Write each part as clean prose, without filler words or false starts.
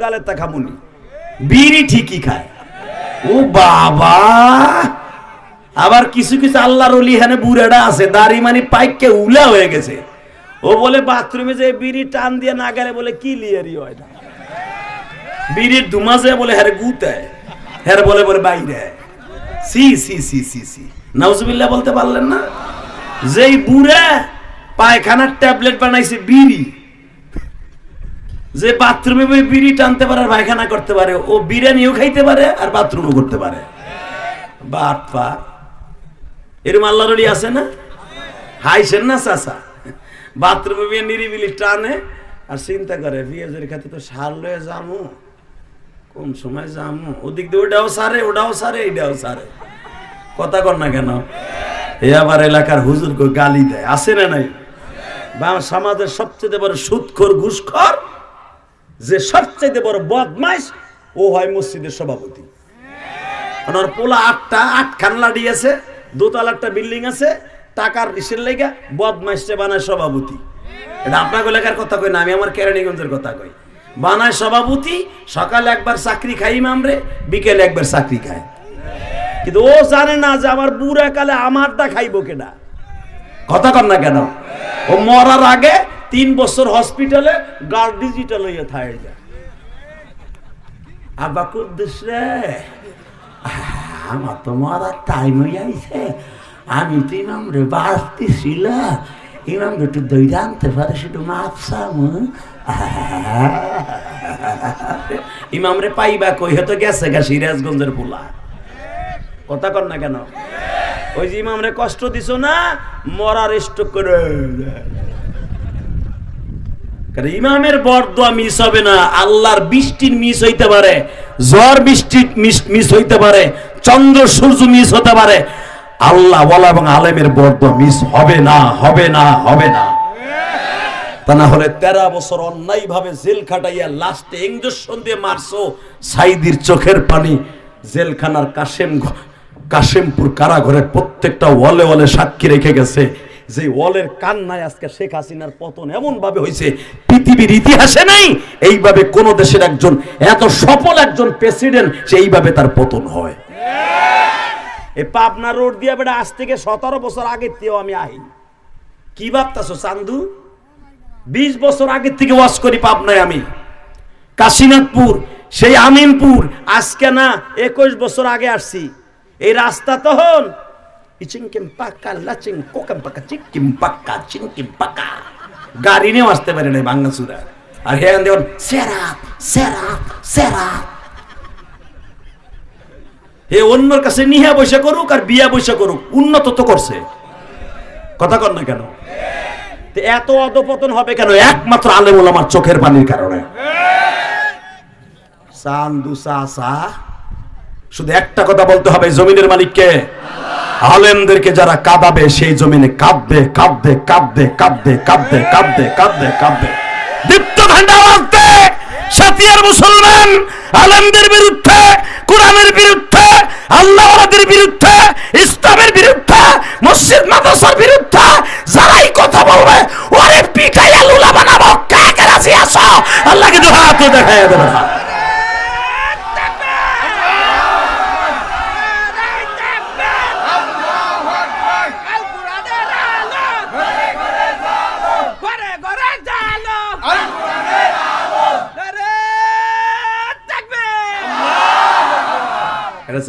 গালে তাকামুনি বিড়ি ঠিকই খায়। ও বাবা, আবার কিছু কিছু আল্লাহর ওলি এখানে বুড়াটা আছে দাড়ি মানে পাইককে উলা হয়ে গেছে। ও বলে বাথরুমে যে বিড়ি টান দিয়ে না গেলে বলে কি লিয়ারি হয় না, বিড়ির ধুমাজে বলে হ্যারে গুতায়, হ্যারে বলে বলে বাইরে। সি সি সি সি সি নাউজুবিল্লাহ বলতে পারলেন না? যেই বুড়া পায়খানার ট্যাবলেট বানাইছে বিড়ি, যে বাথরুমে বিড়ি টানতে পারে আর পায়খানা করতে পারে, ও বিরিয়ানিও খাইতে পারে আর বাথরুমও করতে পারে। বাটপা এরকম আল্লাহর ওলি আছে না? হাইছেন না চাচা? বাথরুমে বিয়ে নিরিবিলি টানে আর চিন্তা করে বিয়েজের খাতে তো সার লয়ে যামু, কোন সময় যামু, ওদিক দিয়ে ওটাও সারে ওটাও সারে এইটাও সারে। কথা কর না কেন? এ আবার এলাকার হুজুরকে গালি দেয়, আছে না নাই? বা সমাজের সবচেয়ে বড় সুদখোর ঘুষখোর, যে সবচেয়ে বড় বদমাইশ, ও হয় মসজিদের সভাপতি। ওনার পোলা আটখান লাডি আছে, দোতলা একটা বিল্ডিং আছে, টাকার ইসের লেগে বদমাইশে বানায় সভাপতি। এটা আপনার এলাকার কথা কই না, আমি আমার কেরানীগঞ্জের কথা কই। বানায় সভাপতি, সকালে একবার চাকরি খাই ইমামরে, বিকেলে একবার চাকরি খায়। কিন্তু ও জানে না যে আমার বুড়া কালে আমারটা খাইবো কেনা। কথা কর না কেন? ও মরার আগে 3 বছর হসপিটালে গার্ড ডিজিটাল হয়ে থাকে যায়। আব্বা কুদ্দুস রে, আমার তো মরার টাইম হয়ে আইছে, আমি তো ইমামরে বাঁচতেছিল, ইমামরে একটু দই আনতে পারে, সেটু মাপসাম। ইমামরে পাইবা কই, হয়তো গেছে গা সিরাজগঞ্জের পোলা। কথা কর না কেন? ওই যে ইমামরে কষ্ট দিছ না, মরার স্ট্রোক করে। ইমামের বরদোয়া মিস হবে না, আল্লাহর বৃষ্টির মিস হইতে পারে, ঝড় বৃষ্টি মিস হইতে পারে, চন্দ্র সূর্য মিস হতে পারে, আল্লাহ ওয়ালা এবং আলেমের বরদোয়া মিস হবে না, হবে না, হবে না। তা না হলে 13 বছর অন্যায় ভাবে জেল খাটাইয়া লাস্টে ইঞ্জেকশন দিয়ে মারছো, সাইদির চোখের পানি জেলখানার কাশেমপুর কারাঘরের প্রত্যেকটা ওয়ালে ওয়ালে সাক্ষী রেখে গেছে। যে ওয়ালের কান্নায় আজকে শেখ হাসিনার পতন এমন ভাবে হয়েছে, পৃথিবীর ইতিহাসে নাই এইভাবে কোন দেশের একজন এত সফল একজন প্রেসিডেন্ট সেইভাবে তার পতন হয়। এই পাবনা রোড দিয়ে বেটা আজ থেকে 17 বছর আগের থেকেও আমি আহি। কি ভাবতাছো চান্দু? 20 বছর আগের থেকে ওয়াজ করি পাবনায় আমি। কাশীনাথপুর, সেই আমিনপুর, আজকে না 21 বছর আগে আসছি। এই রাস্তা তখন গাড়ি নিয়েও আসতে পারে না ভাঙ্গাচুরা। আর হ্যাঁ দেখুন সেরাপ সেরাপ সেরাপ, হে অন্যর কাছে নিহা বৈশা করুক আর বিয়া বৈশা করুক, উন্নত তো করছে। কথা কর না কেন? এত অধপতন হবে কেন? একমাত্র আলেম ওলামার চোখের পানির কারণে। চান্দু চাচা, শুধু একটা কথা বলতে হবে, জমিনের মালিককে, আলেমদেরকে যারা কাঁদাবে সেই জমিনে কাঁদবে কাঁদবে কাঁদবে কাঁদবে কাঁদবে কাঁদবে কাঁদবে কাঁদবে। দীপ্ত ঘণ্টা বাজতে সাতিয়ার মুসলমান আলেমদের বিরুদ্ধে, কোরআনের বিরুদ্ধে, আল্লাহর বিরুদ্ধে, ইসলামের বিরুদ্ধে, মসজিদ মাদ্রাসার বিরুদ্ধে যারাই কথা বলবে ওরে পিটাইয়া লুলা বানাবো। কে কে রাজি আছো? আল্লাহকে দুই হাত দেখাইয়া দেবে।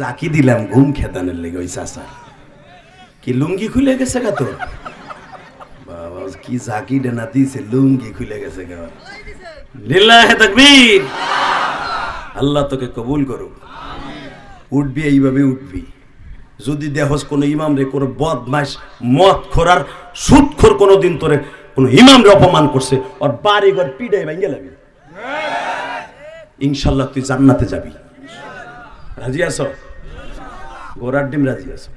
জাকি দিলাম ঘুম খেদানের লেগে ওই চাচা। কি লুঙ্গি খুলে গেছে গা তোর? বাবা কি জাকি ডানা দিছে, লুঙ্গি খুলে গেছে গা। লিল্লাহি তাকবীর। আল্লাহ তোকে কবুল করুক। উঠবি এইভাবে উঠবি। যদি দেহস কোন ইমাম রে, কোন বদমাইশ মদ খোরার সুদখোর কোনদিন তোরে কোন ইমাম রে অপমান করছে, ওর বাড়ি ঘর পিড়াই ভাঙ্গে যাবি, ইনশাল্লাহ তুই জান্নাতে যাবি। রাজি আছো? গোড়ার ডিম রাজি আছো?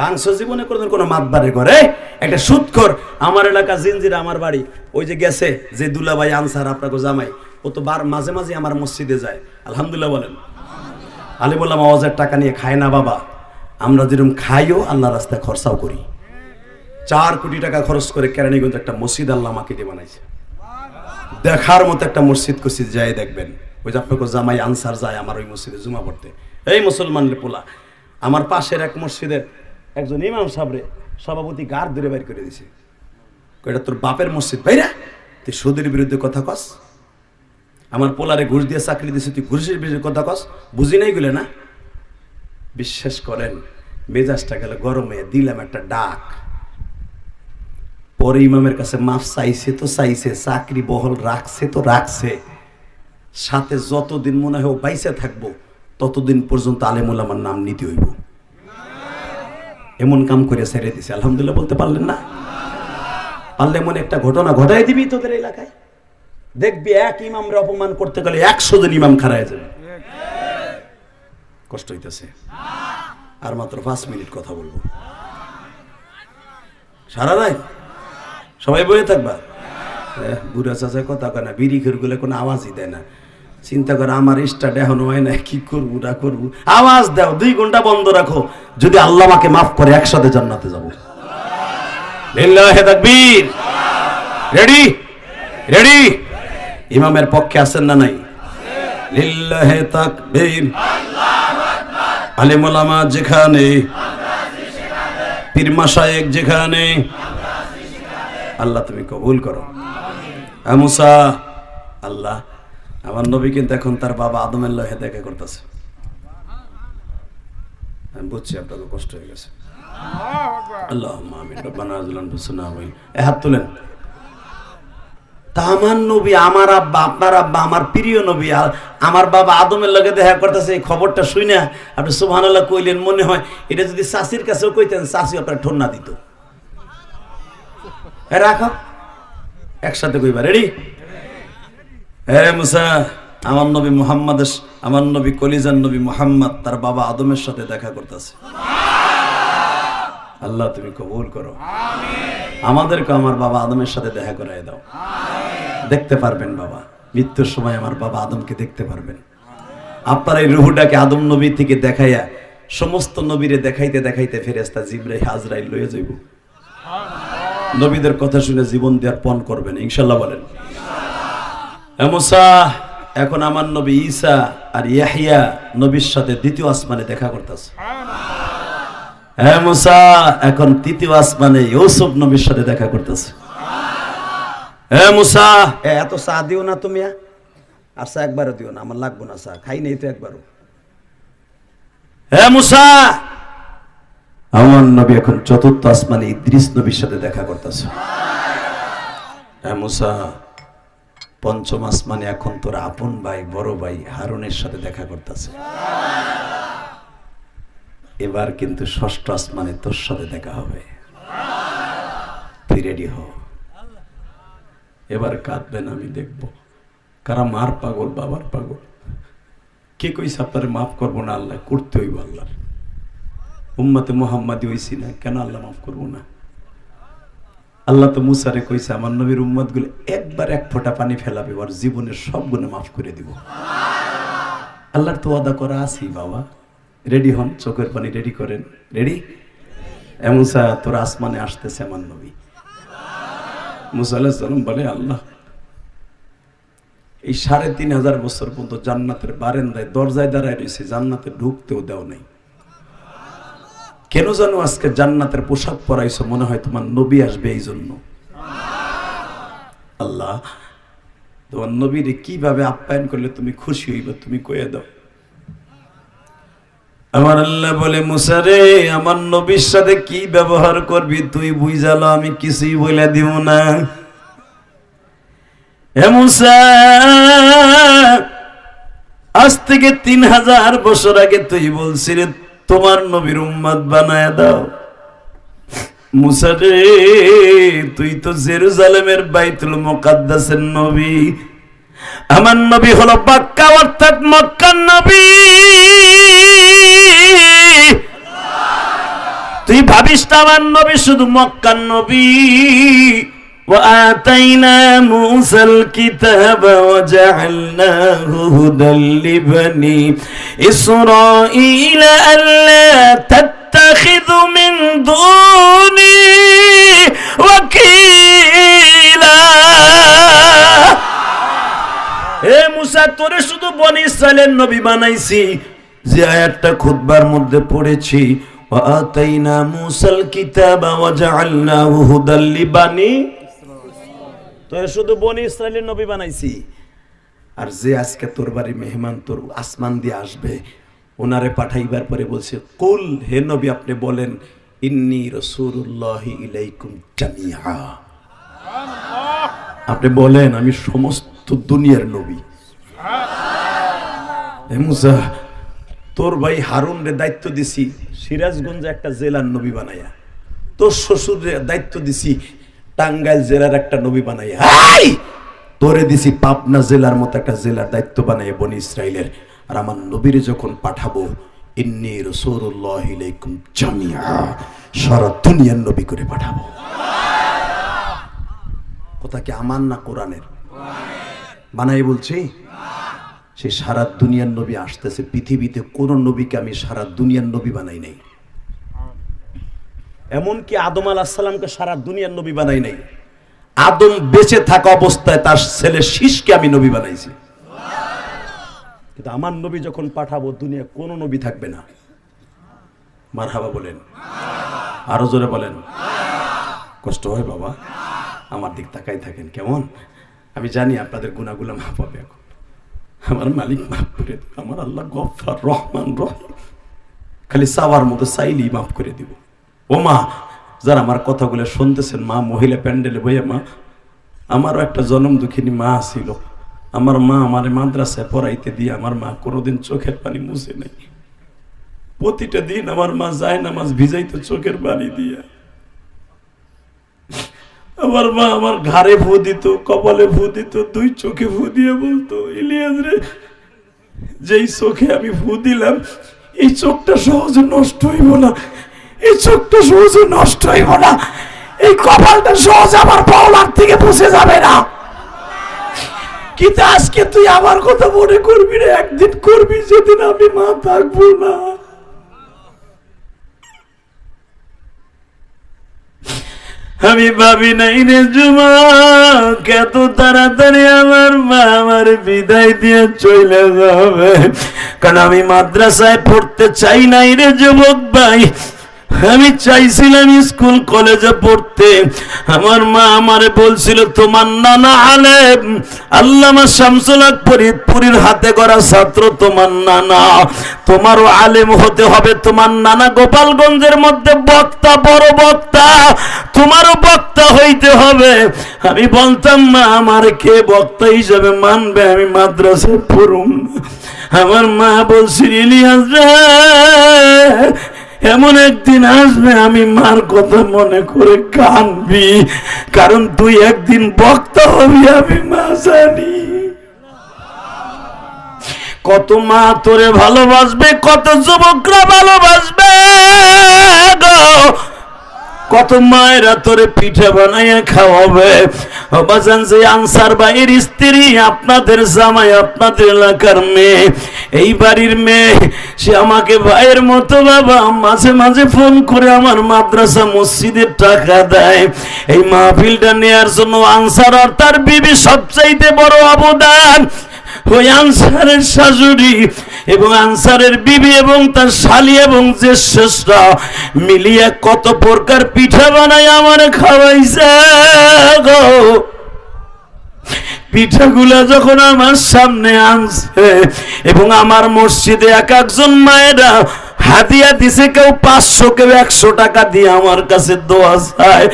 বাংশ জীবনে কোনদিন কোন মাতবারে ঘরে একটা সুদখোর। আমার এলাকা জিনজিরা, আমার বাড়ি ওই যে গেছে যে দুলাভাই আনসার আপনাকে জামাই, ও তো মাঝে মাঝে আমার মসজিদে যায়। আলহামদুলিল্লাহ বলেন। আলিমুল্লাহ আওয়াজের টাকা নিয়ে খায় না বাবা, আমরা যেরকম খাইও আল্লাহ রাস্তায় খরচাও করি। 4 কোটি টাকা খরচ করে কেরানীগঞ্জ একটা মসজিদ আল্লাহ আমাকে দিয়ে বানাইছে। দেখার মতো একটা মসজিদ করছি, যাই দেখবেন। ওই যে আপনাকে জামাই আনসার যায় আমার ওই মসজিদে জুমা পড়তে, এই মুসলমানের পোলা। আমার পাশের এক মসজিদের একজন ইমাম সাহেবরে সভাপতি গার ধরে বাইর করে দিছে, এটা তোর বাপের মসজিদ ভাইরা, তুই সুদের বিরুদ্ধে কথা কস, আমার পোলারে ঘুষ দিয়ে চাকরি দিছে, তুই ঘুষের বিরুদ্ধে কথা কস, বুঝি নাই গুলে না। বিশ্বাস করেন মেজাজটা গেল গরম হয়ে দিলাম একটা ডাক। পরে ইমামের কাছে মাফ চাইছে তো চাইছে, চাকরি বহল রাখছে তো রাখছে, সাথে যতদিন মনে হয় ও বাইসে থাকবো ততদিন পর্যন্ত আলেমুল আমার নাম নিতে হইব। এমন কাম করে ছেড়ে দিছে, আলহামদুলিল্লাহ বলতে পারলেন না? পারলে এমন একটা ঘটনা ঘটাই দিবি তোদের এলাকায়, দেখবি এক ইমামরে অপমান করতে গেলে 100 জন ইমাম খাড়ায় যাবে। কষ্ট হইতেছে, আর মাত্র 5 মিনিট কথা বলবো, সারা রাত সবাই বয়ে থাকবা। বুড়া চাচা কথা কয় না, বিড়ি খের গুলো কোনো আওয়াজই দেয় না, চিন্তা করে আমার স্টার্ট এখন হয় না, কি করবো না করবো, আওয়াজ দাও, 2 ঘন্টা বন্ধ রাখো, যদি আল্লাহ আমাকে মাফ করে একসাথে জান্নাতে যাবো। লিল্লাহি তাকবীর। রেডি রেডি, ইমামের পক্ষে আছেন না নাই? লিল্লাহি তাকবীর। আলেম ওলামা যেখানে, পীর মাশায়েখ যেখানে, আল্লাহ তুমি কবুল করো। মুসা, আল্লাহ আমার নবী কিন্তু এখন তার বাবা আদমের লহে দেখা করতেছে। আমি বুঝছি আপনাদের কষ্ট হয়ে গেছে। আল্লাহুম্মা আমিন। রব্বানা আযলাম বিসনা ওয়াইল। হাত তুলেন। তা আমার নবী, আমার আব্বা, আপনার আব্বা, আমার প্রিয় নবী, আমার বাবা আদমের লগে দেখা করতেছে, এই খবরটা শুনে আপনি সুবহানাল্লাহ কইলেন, মনে হয় এটা যদি চাচির কাছেও কইতেন, চাচি আপনার ঠোন্না দিত। রাখো, একসাথে কইবা। রেডি? হে মুসা, আমার নবী মুহাম্মদ, আমার নবী কলিজার নবী মুহাম্মদ তার বাবা আদমের সাথে দেখা করতেছে। আল্লাহ তুমি কবুল করো। আমাদেরকে আমার বাবা আদমের সাথে দেখা করায় দাও। দেখতে পারবেন বাবা, মৃত্যুর সময় আমার বাবা আদমকে দেখতে পারবেন। আপনার এই রুহুটাকে আদম নবী থেকে দেখাইয়া সমস্ত নবীরে দেখাইতে দেখাইতে ফেরেশতা জিবরাইল আজরাইল লয়ে যাইব। নবীদের কথা শুনে জীবন দেওয়ার পণ করবেন ইনশাআল্লাহ, বলেন মুসা। এখন আমার নবী ঈসা আর ইয়াহইয়া নবীর সাথে দ্বিতীয় আসমানে দেখা করতেছে। হ্যাঁ মুসা, এখন তৃতীয় আসমানে ইউসুফ নবীর সাথে দেখা করতেছে। হ্যাঁ মুসা, এত চা দিও না তুমি, আর চা একবারও দিও না, আমার লাগবো না, চা খাই নেই তো একবারও। হ্যাঁ মুসা, আমার নবী এখন চতুর্থ আসমানে ইদ্রিস নবীর সাথে দেখা করতেছে। হ্যাঁ মুসা, পঞ্চম আসমানে এখন তোর আপন ভাই, বড় ভাই হারুনের সাথে দেখা করতেছে। এবার কিন্তু ষষ্ঠ আসমানে তোর সাথে দেখা হবে, তুই রেডি হ। এবার কাঁদবেন, আমি দেখব কারা মার পাগল, বাবার পাগল। কে কইছে আপনারে মাফ করবো না? আল্লাহ করতে হইব। আল্লাহর উম্মতে মুহাম্মাদি হইছি না, কেন আল্লাহ মাফ করবো না? আল্লাহ তো মুসারে কইছে আমার নবীর উম্মত গুলো একবার এক ফোঁটা পানি ফেলাবে, ওর জীবনের সব গুণে মাফ করে দিব। আল্লাহর তো ওয়াদা করা আছি বাবা। রেডি হন, চোখের পানি রেডি করেন। রেডি? মুসা, তোর আসমানে আসতেছে আমার নবী। মুসা আলাইহিস সালাম বলে, আল্লাহ এই 3500 বছর পর্যন্ত জান্নাতের বারান্দায় দরজায় দাঁড়ায় রয়েছে, জান্নাতে ঢুকতেও দেও নাই, কেন জানো আজকে জান্নাতের পোশাক পরাইছো? মনে হয় তোমার নবী আসবে এই জন্য। আল্লাহ, তোমার নবীরে কিভাবে আপ্যায়ন করলে তুমি খুশি হইবে, তুমি কইয়া দাও। আমার আল্লাহ বলে, মুসা রে, আমার নবীর সাথে কি ব্যবহার করবি তুই বুঝালো, আমি কিছুই বলে দিব না। হে মুসা, আজ থেকে 3000 বছর আগে তুই বলছিলি তোমার নবীর উম্মত বানায় দাও। মুসা রে, তুই তো জেরুজালেমের বাইতুল মুকাদ্দাসের নবী, আমার নবী হলো মক্কা অর্থাৎ মক্কার নবী। তুই ভাবিস না আমার নবী শুধু মক্কার নবী। وآتينا موسى الكتاب وجعلناه هدى لبني إسرائيل ألا تتخذوا من دوني وكيلا তোরে শুধু বনি ইসরাইলের নবী বানাইছি যে আয়াতটা খুতবার মধ্যে পড়েছি, ওয়া আতাইনা মূসাল কিতাবা ওয়া জাআলনাহু হুদাল লিবানি, তোরে শুধু বনি ইসরাইলের নবী বানাইছি। আর যে আজকে তোর বাড়ি মেহমান তোর আসমান দিয়ে আসবে, ওনারে পাঠাইবার পরে বলছে, কুল, হে নবী আপনি বলেন, ইন্নী রাসূলুল্লাহি ইলাইকুম জামিআ, আপনি বলেন আমি সমস্ত দুনিয়ার নবী। হে মুসা, তোর ভাই হারুন রে দায়িত্ব দিছি সিরাজগঞ্জে একটা জেলার নবী বানাইয়া, তোর শ্বশুর রে দায়িত্ব দিছি টাঙ্গাইল জেলার একটা নবী বানাইয়া, তোরে দিছি পাবনা জেলার মতো একটা জেলার দায়িত্ব বানাইয়া বনি ইসরাইলের। আর আমার নবীরে যখন পাঠাবো, ইন্নী রাসূলুল্লাহি ইলাইকুম জামিআ, সারা দুনিয়ার নবী করে পাঠাবো। কথা কি আমার না কোরআনের? বানাই বলছি। সে সারা দুনিয়ার নবী আসতেছে। পৃথিবীতে কোন নবীকে আমি সারা দুনিয়ার নবী বানাই নাই, এমনকি আদম আলাইহিস সালামকে সারা দুনিয়ার নবী বানাই নাই। আদম বেঁচে থাকা অবস্থায় তার ছেলে শীষকে আমি নবী বানাইছি। কিন্তু আমার নবী যখন পাঠাবো, দুনিয়া কোন নবী থাকবে না। মারহাবা বলেন, আরো জোরে বলেন। কষ্ট হয় বাবা? আমার দিক তাকাই থাকেন কেমন? আমি জানি আপনাদের গুনাহগুলো মাফ হবে এখন। আমার মালিক মাফ করে দেবে, আমার আল্লাহ গফফার রহমান রহিম, খালি চাওয়ার মতো চাইলি মাফ করে দিব। ও মা, যারা আমার কথাগুলো শুনতেছেন, মা মহিলা প্যান্ডেলে বইয়া, মা আমারও একটা জনম দুঃখিনী মা ছিল। আমার মা আমার মাদ্রাসায় পড়াইতে দিয়ে আমার মা কোনোদিন চোখের পানি মুছে নাই। প্রতিটা দিন আমার মা যায় নামাজ ভিজাইতো চোখের পানি দিয়া। আমার মা আমার ঘাড়ে ফু দিত, কপালে ফু দিত, দুই চোখে ফু দিয়ে বলতো, ইলিয়াস রে, যেই চোখে আমি ফু দিলাম এই চোখটা সহজে নষ্ট হইব না, এই চোখটা সহজে নষ্ট হইব না, এই কপালটা সহজে আমার পাওলার থেকে বসে যাবে না। কিন্তু আজকে তুই আমার কথা মনে করবি রে, একদিন করবি যেদিন আমি মা থাকবো না। আমি ভাবি নাই রে যুবক, এত তাড়াতাড়ি আমার মা আমার বিদায় দিয়ে চলে যাবে। কারণ আমি মাদ্রাসায় পড়তে চাই নাই রে যুবক ভাই, আমি চাইছিলাম স্কুল কলেজে পড়তে। আমার মা আমারে বলছিল, তোমার নানা আলেম আল্লামা শামসুল হক ফরিদপুরের হাতে গড়া ছাত্র তোমার নানা, তোমারও আলেম হতে হবে। তোমার নানা গোপালগঞ্জের মধ্যে বক্তা, বড় বক্তা, তোমারও বক্তা হইতে হবে। আমি বলতাম, মা আমার কে বক্তা হিসেবে মানবে, আমি মাদ্রাসায় পড়ুম না। আমার মা বলছিল, ইলিয়াস রে, এমন একদিন আসবে আমি মার কথা মনে করে কাঁদবি, কারণ তুই একদিন বক্তা হবি, আমি মা জানি। কত মা তোরে ভালোবাসবে, কত যুবকরা ভালোবাসবে গো, কত মায়েরা তোরে পিঠা বানাইয়া খাওয়াবে। বাজান, যে আনসার ভাইয়ের স্ত্রী, আপনাদের জামাই, আপনাদের এলাকার মেয়ে, এই বাড়ির মেয়ে, সে আমাকে ভাইয়ের মতো বাবা মাঝে মাঝে ফোন করে আমার মাদ্রাসা মসজিদের টাকা দেয়। এই মাহফিলটা নেয়ার জন্য আনসার আর তার বিবি সবচাইতে বড় অবদান। ওই আনসারের শাশুড়ি এবং আনসারের বিবি এবং তার শালি এবং জ্যেষ্ঠরা মিলিয়ে কত প্রকার পিঠা বানায় আমার খাওয়াইছে গো। পিঠাগুলা যখন আমার সামনে আনছে এবং আমার মসজিদে এক একজন মায়েরা হাদিয়া দিছে, কেউ 500, কেউ 100 টাকা দিয়ে আমার কাছে দোয়া চায়।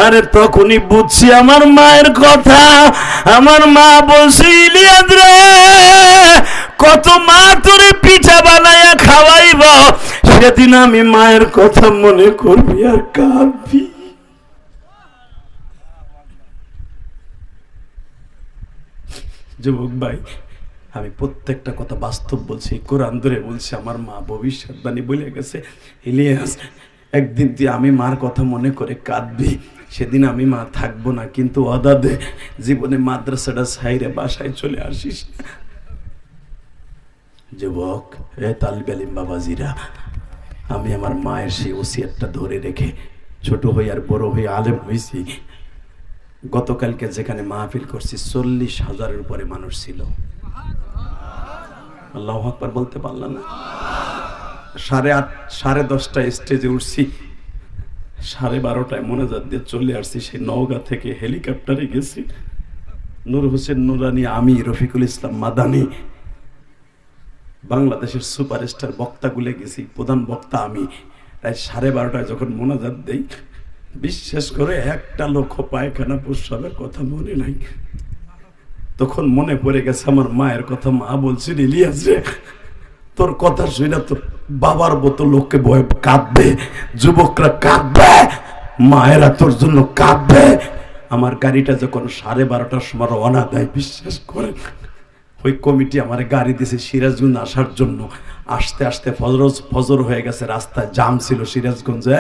আরে তখনই বুঝছি আমার মায়ের কথা। আমার মা বলছে, ইলিয়াস রে, কত মা তোরে পিঠা বানায়া খাওয়াইব, সেদিন আমি মায়ের কথা মনে করবি আর কাঁদবি। যুবক ভাই, আমি প্রত্যেকটা কথা বাস্তব বলছি, কোরআন ধরে বলছি। আমার মা ভবিষ্যৎবাণী বলে গেছে, ইলিয়াস, একদিন তুই আমি মার কথা মনে করে কাঁদবি, সেদিন আমি মা থাকবো না, কিন্তু অদাদে জীবনে মাদ্রাসাটা ছাইরে বাসায় চলে আসিস না। যুবক, এ তালিবে আলিম বাবাজিরা, আমি আমার মায়ের সেই ওসিয়তটা ধরে রেখে ছোট হই আর বড় হয়ে আলেম হয়েছি। গতকালকে যেখানে মাহফিল করছি 40,000-এর উপরে মানুষ ছিল। আল্লাহু আকবার বলতে পারলাম না। 8:30 10:30টায় স্টেজে উঠছি, 12:30টায় মোনাজাত দিয়ে চলে আসছি। সেই নওগাঁ থেকে হেলিকপ্টারে গেছি। নূর হোসেন নুরানি, আমি, রফিকুল ইসলাম মাদানি, বাংলাদেশের সুপারস্টার বক্তাগুলো গেছি, প্রধান বক্তা আমি। রাত 12:30টায় যখন মোনাজাত দেই, বিশ্বাস করে একটা লক্ষ পায়খানা প্রস্রাবের কথা মনে নাই। তখন মনে পড়ে গেছে আমার মায়ের কথা। মা বলছিল, ইলিয়াস রে, তোর কথা শুনে তোর বাবার মতো লোককে ভয় কাঁদবে, যুবকরা কাঁদবে, মায়েরা তোর জন্য কাঁদবে। আমার গাড়িটা যখন 12:30টার সময় রওনা দেয়, বিশ্বাস করেন ওই কমিটি আমার গাড়ি দিয়েছে সিরাজগঞ্জ আসার জন্য। আসতে আসতে ফজর হয়ে গেছে, রাস্তায় জাম ছিল সিরাজগঞ্জে।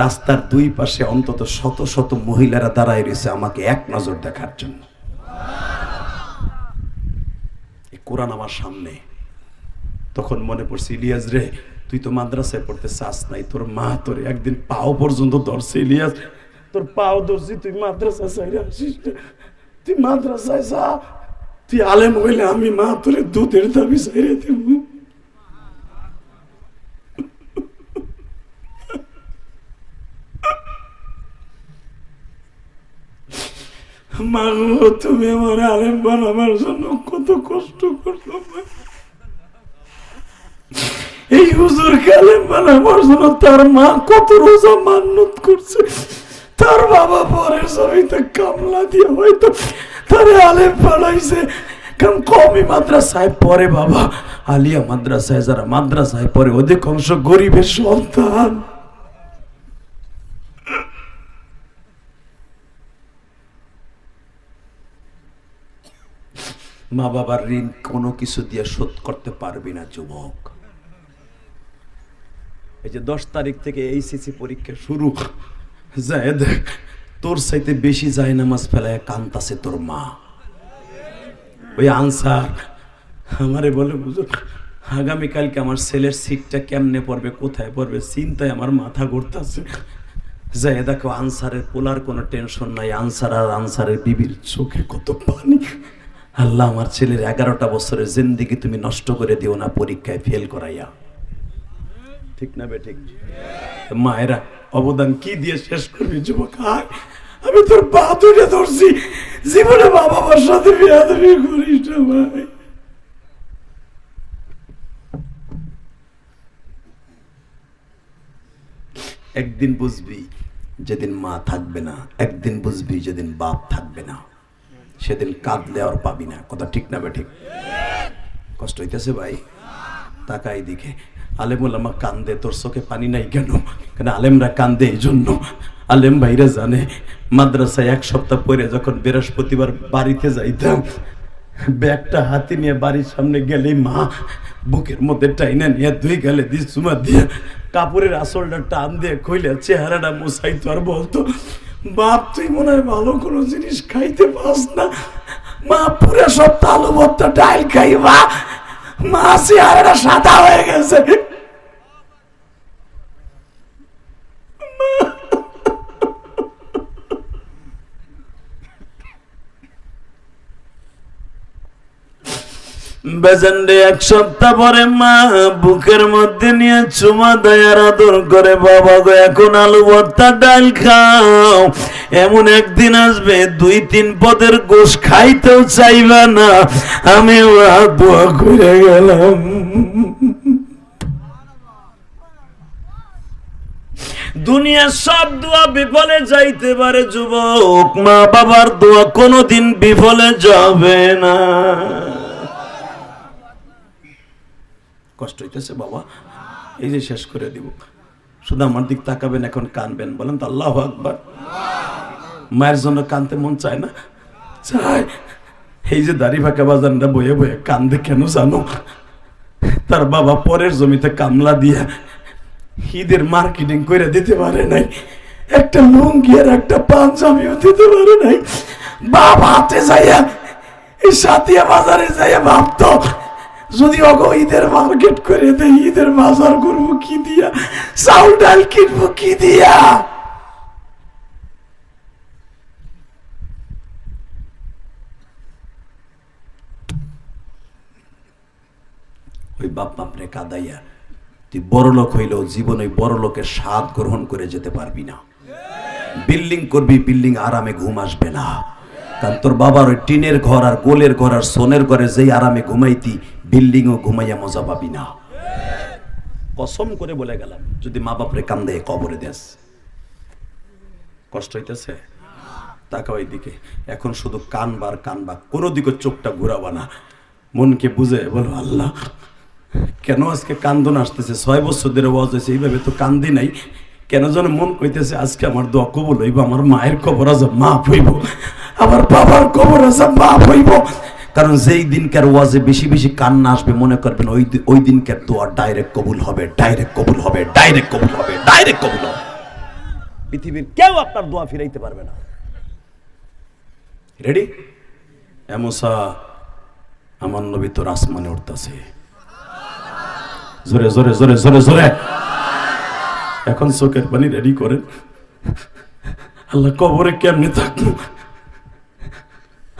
রাস্তার দুই পাশে অন্তত শত শত মহিলারা দাঁড়ায় রয়েছে আমাকে এক নজর দেখার জন্য। কোরআন আমার সামনে। তখন মনে পড়ছে, ইলিয়াস রে, তুই তো মাদ্রাসায় পড়তে চাস নাই, তোর মা তোর একদিন পাও পর্যন্ত ধরছে। ইলিয়াস, তোর পাও ধরছি, তুই মাদ্রাসা চাইরে আসিস না, তুই মাদ্রাসায় যা, তুই আলেম হইলে আমি মা তোরে দুধের দাবি চাইরে দেব। মা গো, তুমি আমার আলেম বানাবার জন্য কত কষ্ট করছো। এই হুজুরকে আলেম বানাবার জন্য তার মা কত রোজা মান্নত করছে, তার বাবা পরের জমিতে কামলা দিয়ে হয়তো তার আলেম বানাইছে। কারণ কমই মাদ্রাসায় পড়ে বাবা, আলিয়া মাদ্রাসায় যারা মাদ্রাসায় পড়ে অধিকাংশ গরিবের সন্তান। মা বাবার ঋণ কোনো কিছু দিয়ে শোধ করতে পারবি না যুবক। এই যে 10 তারিখ থেকে এইচএসসি পরীক্ষা শুরু, যায় দেখ তোর চাইতে বেশি যায় নামাজ ফেলায় কান্তাছে তোর মা। ওই আনসার আমারে বলে, হুজুর আগামীকালকে আমার ছেলের সিটটা কেমনে পড়বে, কোথায় পড়বে, চিন্তায় আমার মাথা ঘুরতেছে। যায় দেখো আনসারের পোলার কোনো টেনশন নাই, আনসার আর আনসারের বিবির চোখে কত পানি। আল্লাহ, আমার ছেলের 11টা বছরের জিন্দেগি তুমি নষ্ট করে দিও না পরীক্ষায় ফেল করাইয়া। ঠিক না বে ঠিক? মায়েরা অবদান কি দিয়ে শেষ করবি যুবক? আমি তোর পা ধরে ধরছি, জীবনে মা বাবার সাথে বিয়াদবি করিস না ভাই। একদিন বুঝবি যেদিন মা থাকবে না, একদিন বুঝবি যেদিন বাপ থাকবে না, সেদিন কাঁদলে আর পাবি না। কথা ঠিক না বে ঠিক? কষ্ট হইতেছে ভাই? তাকাই দিকে আলেমুলামা কান্দে, তোর চোখে পানি নাই কেন? কেন আলেমরা কান্দে এই জন্য, আলেম ভাইরা জানে। মাদ্রাসায় 1 সপ্তাহ পরে যখন বৃহস্পতিবার বাড়িতে যাইতাম, ব্যাগটা হাতে নিয়ে বাড়ির সামনে গেলে মা বুকের মধ্যে টাইনা নিয়ে 2 গালে দিয়ে চুমা দিয়ে কাপড়ের আসলটা টান দিয়ে কইলে চেহারাটা মুছাইতো আর বলতো, বাপ তুই মনে হয় ভালো কোনো জিনিস খাইতে পাস না, মা পুরো সপ্তাহ আলু ভর্তা ডাল খাইবা, মা চেহারাটা সাদা হয়ে গেছে। বেজেন্ডে 1 সপ্তাহ পরে মা বুকের মধ্যে নিয়ে চুমা দেয় আর আদর করে, বাবা গো এখন আলু ভর্তা ডাল খাও, এমন একদিন আসবে 2-3 পদের গোশ খাইতেও চাইবা না। আমি দোয়া করে গেলাম। দুনিয়ার সব দোয়া বিফলে যাইতে পারে যুবক, মা বাবার দোয়া কোনোদিন বিফলে যাবে না। কষ্ট হইতেছে বাবা, এই যে শেষ করে দিব, শুধু আমার দিক তাকাবেন, এখন কানবেন, বলেন তো আল্লাহু আকবার। মায়ের জন্য কানতে মন চায় না? চায়। এই যে দাড়ি ফাঁকা বাজানরা বয়ে বয়ে কান্দে কেন জানো? তার বাবা পরের জমিতে কামলা দিয়া ঈদের মার্কেটিং করে দিতে পারে নাই, একটা লুঙ্গি আর একটা পাঞ্জাবিও দিতে পারে নাই। বাপ হাতে যাইয়া এই সাতিয়া বাজারে যাইয়া ভাবতো, যদি ওগো ঈদের মার্কেট করে দেয়, ঈদের বাজার করবো কি দিয়া, চাউল ডাল কিনবো কি দিয়া। ওই বাপ বাপরে কাদাইয়া তুই বড় লোক হইলেও জীবন ওই বড় লোকের স্বাদ গ্রহণ করে যেতে পারবি না। বিল্ডিং করবি, বিল্ডিং আরামে ঘুম আসবে না। কারণ তোর বাবার ওই টিনের ঘর আর গোলের ঘর আর সোনের ঘরে যেই আরামে ঘুমাইতি, বিল্ডিংও ঘুমাইয়া মজা পাবি না। কসম করে বলে গেলাম, যদি মা বাপরে কান্দে কবরে দেস, কষ্ট হইতেছে? তাকা ওই দিকে, এখন শুধু কানবার কানবা, কোনো দিকে চোখটা ঘুরাবা না, মনকে বুঝে বলো আল্লাহ কেন আজকে কান্দন আসতেছে? 6 বছর ধরে ওয়াজ হয়েছে, এইভাবে তো কান্দি নাই, কেন যেন মন কইতেছে আজকে আমার দোয়া কবুল হইব, আমার মায়ের কবর আজ মাফ হইব, আমার বাবার কবর আজ মাফ হইব। কারণ যেই দিনকার ওয়াজে বেশি বেশি কান্না আসবে, মনে করবেন ওই দিনকার দোয়া ডাইরেক্ট কবুল হবে, ডাইরেক্ট কবুল হবে, ডাইরেক্ট কবুল হবে, ডাইরেক্ট কবুল হবে। পৃথিবীর কেউ আপনার দোয়া ফিরাইতে পারবে না। রেডি? এ মুসা, আমার নবী তোর আসমানে উঠতেছে, জোরে জোরে জোরে জোরে জোরে। এখন চোখের পানি রেডি করেন। আল্লাহ কবরে কেমনে থাকবো?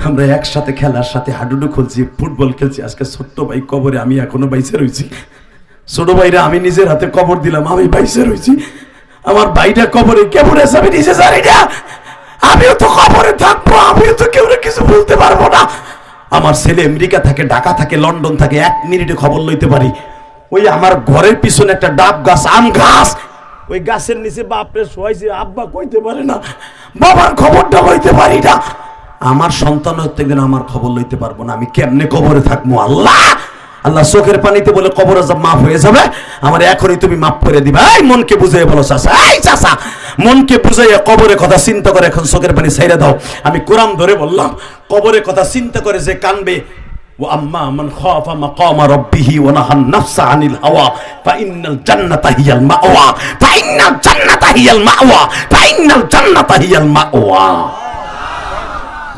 আমরা একসাথে খেলার সাথে হাডুডু খেলছি, ফুটবল খেলছি, আজকে ছোট্ট ভাই কবরে, আমি এখনো বাইসে রয়েছি। ছোট ভাইরা আমি নিজের হাতে কবর দিলাম, আমি বাইসে রয়েছি। আমার ভাইটা কবরে কেমন আছে আমি নিজে জানি না, আমিও তো কবরে থাকবো, আমিও তো কেউ কিছু বলতে পারবো না। আমার ছেলে আমেরিকা থাকে, ঢাকা থাকে, লন্ডন থাকে, 1 মিনিটে খবর লইতে পারি। ওই আমার ঘরের পিছনে একটা ডাব গাছ, আম গাছ, ওই গাছের নিচে বাপরে শোয়াইছে, আব্বা কইতে পারে না, বাবার খবরটা লইতে পারি না। আমার সন্তান হতে গেলে আমার খবর লইতে পারবো না, আমি কেমনে কবরে থাকবো? আল্লাহ আল্লাহ চোখের পানিতে বলে কবর আযাব মাফ হয়ে যাবে, আমার এখনই তুমি মাফ করে দিবা। এই মনকে বুঝাইয়া বলো চাচা, এই চাচা মনকে বুঝাইয়া কবরের কথা চিন্তা করে এখন চোখের পানি ছাইড়া দাও। আমি কোরআন ধরে বললাম, কবরের কথা চিন্তা করে যে কানবে, ওয়া আম্মা মান খাফা মাকামা রাব্বিহি ওয়া নাহান নাফসা আনিল হাওয়া ফাইন্নাল জান্নাতা হিয়াল মাওয়া, ফাইন্নাল জান্নাতা হিয়াল মাওয়া, ফাইন্নাল জান্নাতা হিয়াল মাওয়া।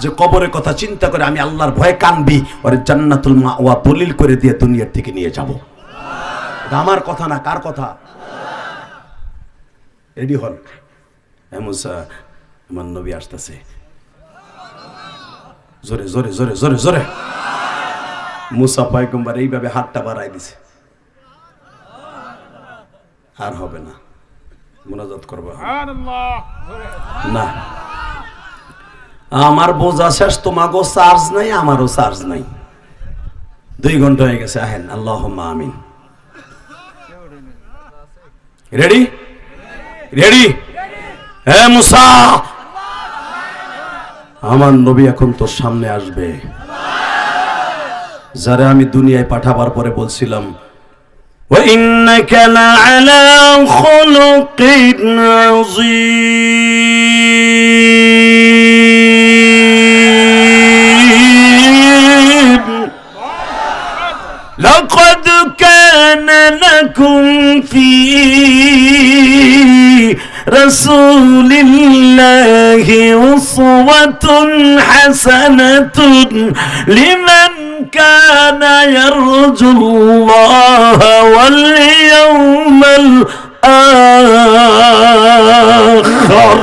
যে কবরের কথা চিন্তা করে আমি আল্লাহর ভয়ে কানবি, ওরে জান্নাতুল মাওয়া দলিল করে দিয়ে দুনিয়ার থেকে নিয়ে যাব। এটা আমার কথা না, কার কথা? রেডি হন। হে মুসা, আমার নবী আসতেছে, জোরে জোরে জোরে জোরে জোরে। মুসা পয়গম্বর এইভাবে হাতটা বাড়াই দিছে, আর হবে না, মুনাজাত করবো না। আমার বোঝা শেষ, তোমাকেও চার্জ নাই, আমারও চার্জ নাই, 2 ঘন্টা হয়ে গেছে। আহেন, আল্লাহুম্মা আমিন। Ready ready? হে মুসা, আমার নবী এখন তোর সামনে আসবে, যারা আমি দুনিয়ায় পাঠাবার পরে বলছিলাম ওয়া ইন্নাকা লাআলা খুলুকিন আযীম, লাকাদ কানা লাকুম ফী রাসূলিল্লাহি উসওয়াতুন হাসানাতুন লিমান কানা ইয়ারজুল্লাহ ওয়াল ইয়াউমাল আখির।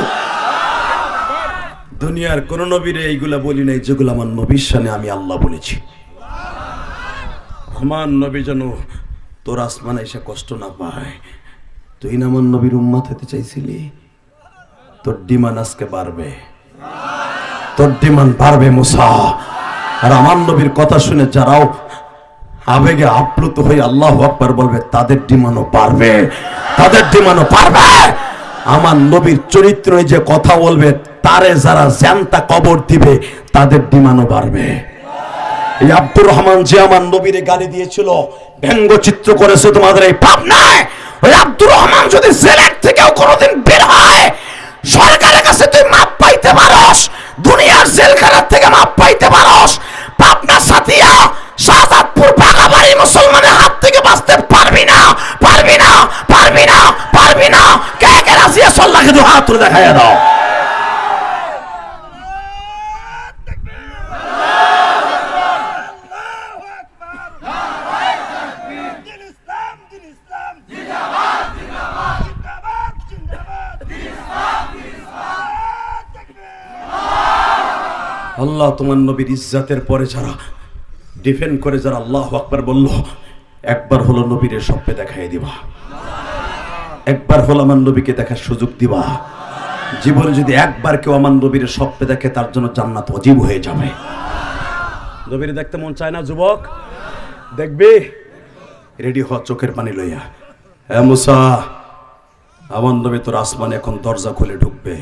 দুনিয়ার কোন নবীরে এইগুলা বলি নাই যেগুলো আমার নবীর শানে আমি আল্লাহ বলেছি। আমার নবী যেন তোর আসমানে এসে কষ্ট না পায়। তুই না আমার নবীর উম্মত হতে চাইছিলি, তোর ডিমান্ড আজকে বাড়বে, তোর ডিমান্ড বাড়বে মুসা। আর আমার নবীর কথা শুনে যারাও আবেগে আপ্লুত হয়ে আল্লাহু আকবার বলবে, তাদের ডিমান্ডও বাড়বে, তাদের ডিমান্ডও বাড়বে। আমার নবীর চরিত্র যে কথা বলবে, তারে যারা জ্যান্তা কবর দিবে, তাদের ডিমান্ডও বাড়বে। এই আব্দুর রহমান যে আমার নবীরে গালি দিয়েছিল, ব্যঙ্গচিত্র করেছে তোমাদের এই পাপ নাই, ওই আব্দুর রহমান যদি জেলের থেকেও কোনোদিন বের হয়, সরকারের কাছে তুই মাপ পাইতে পারস, দুনিয়ার জেলখানার থেকে মাপ পাইতে পারস, পাবনা সাথিয়া শাহজাদপুর বাগাবাড়ি মুসলমানের হাত থেকে বাঁচতে পারবি না, পারবি না, পারবি না, পারবি না। কে কে রাজি আছো? আল্লাহকে দুই হাত তুলে দেখাইয়া দাও। আল্লাহ তোমার নবীর ইজ্জতের পরে যারা ডিফেন্ড করে, যারা আল্লাহু আকবার বলল, একবার হলো নবীর স্বপ্নে দেখাই দিবা, একবার হলো আমার নবীকে দেখার সুযোগ দিবা। জীবনে যদি একবার কেউ আমার নবীর স্বপ্নে দেখে তার জন্য জান্নাত ওয়াজিব হয়ে যাবে। নবীর দেখতে মন চায় না যুবক? দেখবি? রেডি হ চোখের পানি লইয়া। এ মুসা, আমার নবী তোর আসমানে এখন দরজা খুলে ঢুকবে।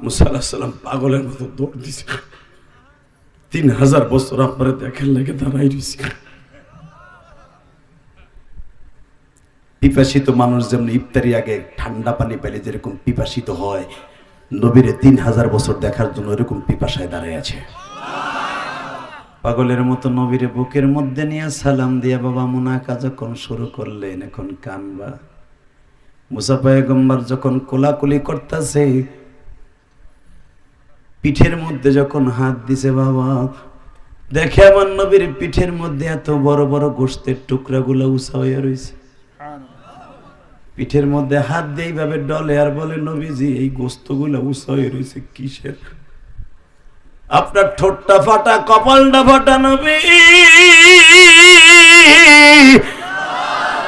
মুসা আলাইহিস সালাম পাগলের মতো দৌড় দিছে। 3000 বছর আপনারে দেখার লাগে দাঁড়াই রইছে। পিপাসিত মানুষ যেমন ইফতারি আগে ঠান্ডা পানি পেলে যেরকম পিপাসিত হয়, নবীরে 3000 বছর দেখার জন্য এরকম পিপাসায় দাঁড়ায় আছে। পাগলের মতো নবীরে বুকের মধ্যে নিয়ে সালাম দিয়া বাবা মুনাকা যখন শুরু করলেন, এখন কানবা। মুসা পয়গম্বর যখন কোলাকুলি করতেছে, পিঠের মধ্যে যখন হাত দিছে, বাবা দেখে আমার নবীর পিঠের মধ্যে এত বড় বড় গোশতের টুকরাগুলো উঁচা হয়ে রয়েছে। পিঠের মধ্যে হাত দিয়ে এইভাবে ডলে আর বলে, নবীজি এই গোস্তগুলো উঁচা হয়ে রয়েছে কিসের? আপনার ঠোঁটটা ফাটা, কপালটা ফাটা নবী।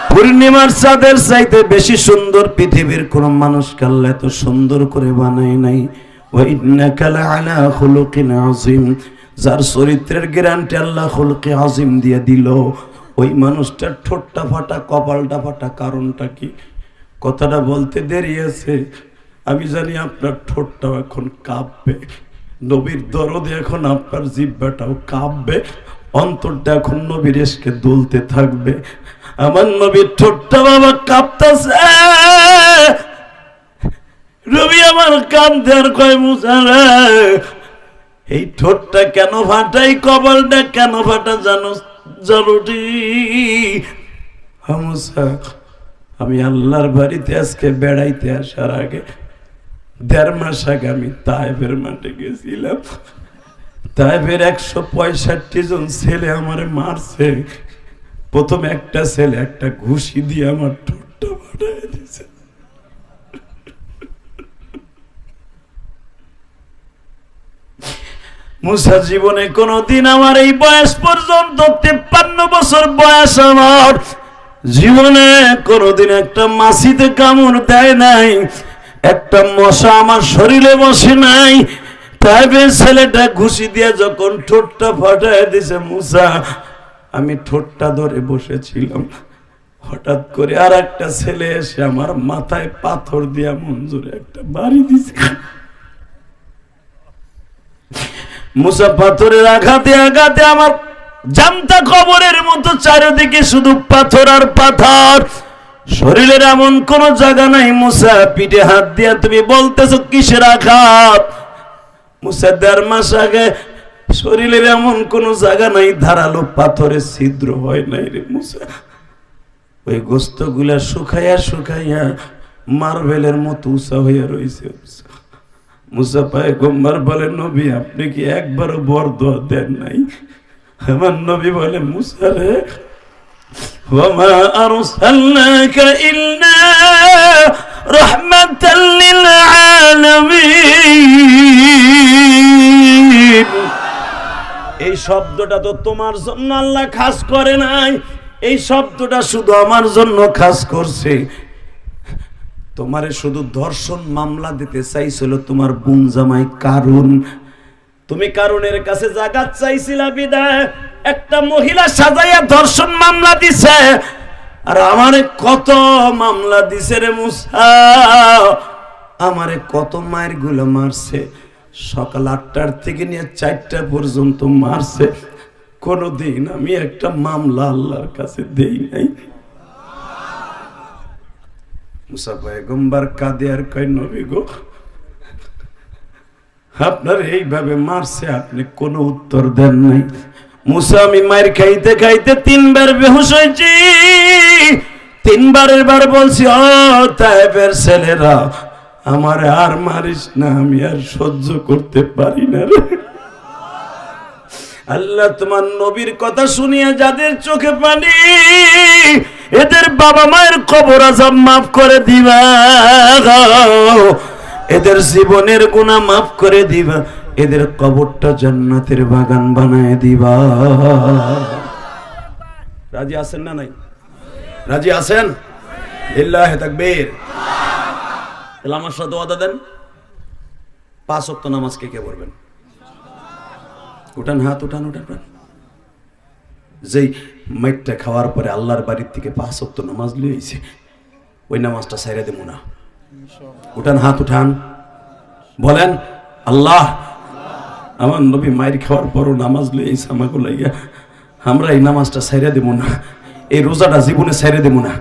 পূর্ণিমার চাঁদের চাইতে বেশি সুন্দর পৃথিবীর কোন মানুষকে আল্লাহ এত সুন্দর করে বানায় নাই। ওয়া ইন্নাকা লাআলা খুলুকিন আযীম। যার চরিত্রের গ্যারান্টি আল্লাহ খুলুকে আযীম দিয়ে দিল, ওই মানুষটার ঠোঁটটা ফাটা, কপালটা ফাটা, কারণটা কি? কথাটা বলতে দেরি আছে, আমি জানি আপনার ঠোঁটটাও এখন কাঁপবে, নবীর দরদে এখন আপনার জিহ্বাটাও কাঁপবে, অন্তরটা এখন নবীর ইশকে দুলতে থাকবে। আমার নবীর ঠোঁটটা বাবা কাঁপতেছে। নবী আমার কাঁদতে আর কয়, মুসা রে এই ঠোঁটটা কেন ফাটাই, কপালটা কেন ফাটা জানো? জানুটি মুসা, আমি আল্লাহর বাড়িতে আজকে বেড়াইতে আসার আগে 1.5 মাস আগে আমি তায়েফের মাঠে গেছিলাম। তায়েফের 165 জন ছেলে আমারে মারছে। প্রথম একটা ছেলে একটা ঘুষি দিয়ে আমার ঠোঁটটা ফাটাই দিয়েছে। মুসা জীবনে কোনদিন আমার এই বয়স পর্যন্ত 53 বছর বয়স, আমার জীবনে কোনদিন একটা মাছিতে কামড় দেয় নাই, একটা মশা আমার শরীরে বসে নাই। তাই ছেলেটা ঘুষি দিয়ে যখন ঠোঁটটা ফাটায় দিছে, মুসা আমি ঠোঁটটা ধরে বসেছিলাম, হঠাৎ করে আর একটা ছেলে এসে আমার মাথায় পাথর দিয়া মঞ্জুরে একটা বাড়ি দিছে। মুসা পাথরের আঘাতে আঘাতে আমার জামটা কবরের মতো চারিদিকে শুধু পাথর আর পাথর, শরীরের এমন কোন জায়গা নাই। মুসা পিঠে হাত দিয়া তুমি বলতেছো কিসের আঘাত? মুসা 1.5 মাস আগে শরীরের এমন কোন জায়গা নাই ধারালো পাথরের ছিদ্র হয় নাই রে মুসা। ওই গোস্তগুলা শুকাইয়া শুকাইয়া মার্বেলের মতো উঁচা হইয়া রয়েছে। মুসা পয়গম্বর বলে, নবী আপনি কি একবারও বরদোয়া দেন নাই? আমার নবী বলে, মুসা রে ওয়ামা আরসালনাকা ইল্লা রাহমাতাল লিল আলামিন। এই শব্দটা তো তোমার জন্য আল্লাহ খাস করে নাই, এই শব্দটা শুধু আমার জন্য খাস করছে। তোমারে শুধু ধর্ষণ মামলা দিতে চাইছিল তোমার বোন জামাই কারুন। তুমি কারুনের কাছে জাকাত চাইছিলা বিদায় একটা মহিলা সাজাইয়া ধর্ষণ মামলা দিছে। আর আমারে কত মামলা দিছে রে মুসা, আমারে কত মায়ের গুলো মারছে, সকাল 8টার থেকে নিয়ে 4টা পর্যন্ত মারছে। কোনদিন আমি একটা মামলা আল্লাহর কাছে দেই নাই। মুসা পয়গম্বর কাঁদে আর কয়, নবী গো আপনার এইভাবে মারছে, আপনি কোনো উত্তর দেন নাই। মুসা আমি মার খাইতে খাইতে 3 বার বেহুশ হয়েছি। 3 বারের বার বলছি, ও তায়েফের ছেলেরা আমার আর মারিস না, আমি আর সহ্য করতে পারি না রে। আল্লাহ তোমার নবীর কথা শুনিয়া যাদের চোখে পানি, এদের বাবা মায়ের কবর আযাব মাফ করে দিবা, এদের জীবনের গুনাহ মাফ করে দিবা, এদের কবরটা জান্নাতের বাগান বানায় দিবা। রাজি আছেন না নাই? রাজি আছেন? লিল্লাহি তাকবীর। তাহলে আমার সাথে ওয়াদা দেন, 5 ওয়াক্ত নামাজ কে কে পড়বেন? উঠান হাত, উঠান উঠান। যেই মাইটটা খাওয়ার পরে আল্লাহর বাড়ির থেকে 5 ওয়াক্ত নামাজ লইছে, ওই নামাজটা ছাইরা দেব না। উঠান হাত, উঠান, বলেন আল্লাহ, আমার নবী মায়ের খাওয়ার পরও নামাজ লইছে আমাকে লাইয়া, আমরা এই নামাজটা ছাইরা দেব না, এই রোজাটা জীবনে ছাইরা দেব না।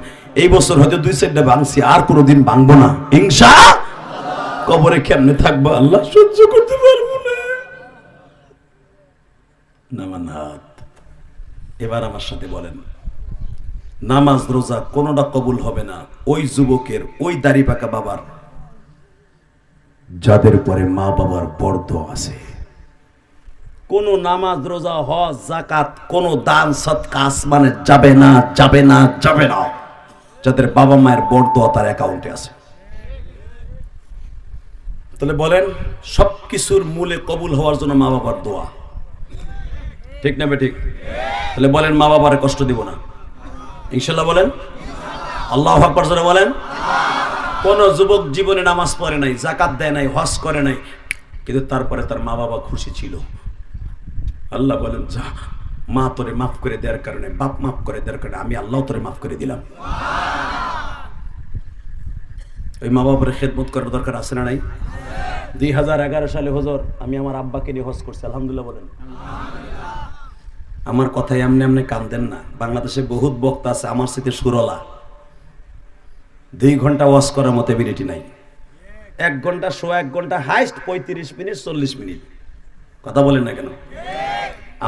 এই বছর হয়তো 2-4টা ভাঙছি, আর কোনোদিন ভাঙবো না ইনশাআল্লাহ। কবরে কেমনে থাকবো আল্লাহ সহ্য করতে পারবো না। নামান হাত। এবার আমার সাথে বলেন, নামাজ রোজা কোনোটা কবুল হবে না ওই যুবকের, ওই দাড়ি পাকা বাবার যাদের পরে মা বাবার বর্দ আছে। কোন নামাজ রোজা হজ যাকাত কোন দান সদকা আসমানে যাবে না, যাবে না, যাবে না, যাদের বাবা মায়ের বর্দ তার অ্যাকাউন্টে আছে। তাহলে বলেন, সবকিছুর মূলে কবুল হওয়ার জন্য মা বাবার দোয়া, ঠিক না বেঠিক? তাহলে বলেন, মা বাবার কষ্ট দিব না ইনশাল্লাহ। বলেন আল্লাহু আকবার জোরে বলেন। কোন যুবক জীবনে নামাজ পড়ে নাই, যাকাত দেয় নাই, হজ করে নাই, কিন্তু তারপরে তার মা বাবা খুশি ছিল। আল্লাহ বলেন, যা, মা তোরে মাফ করে দেওয়ার কারণে, বাপ মাফ করে দেওয়ার কারণে আমি আল্লাহ তোরে মাফ করে দিলাম। ওই মা বাবার খেদমত করার দরকার আছে না নাই? 2011 সালে হুজুর আমি আমার আব্বাকে নিয়ে হজ করছি, আলহামদুলিল্লাহ বলেন। আমার কথায় এমনি এমনি কান্দেন না, বাংলাদেশে বহুত বক্তা আছে আমার সাথে সুরলা, 2 ঘন্টা ওয়াজ করার মতো এবিলিটি নাই। 1 ঘন্টা, 1 ঘন্টা, হাইস্ট 35 মিনিট, 40 মিনিট কথা বলেন না কেন?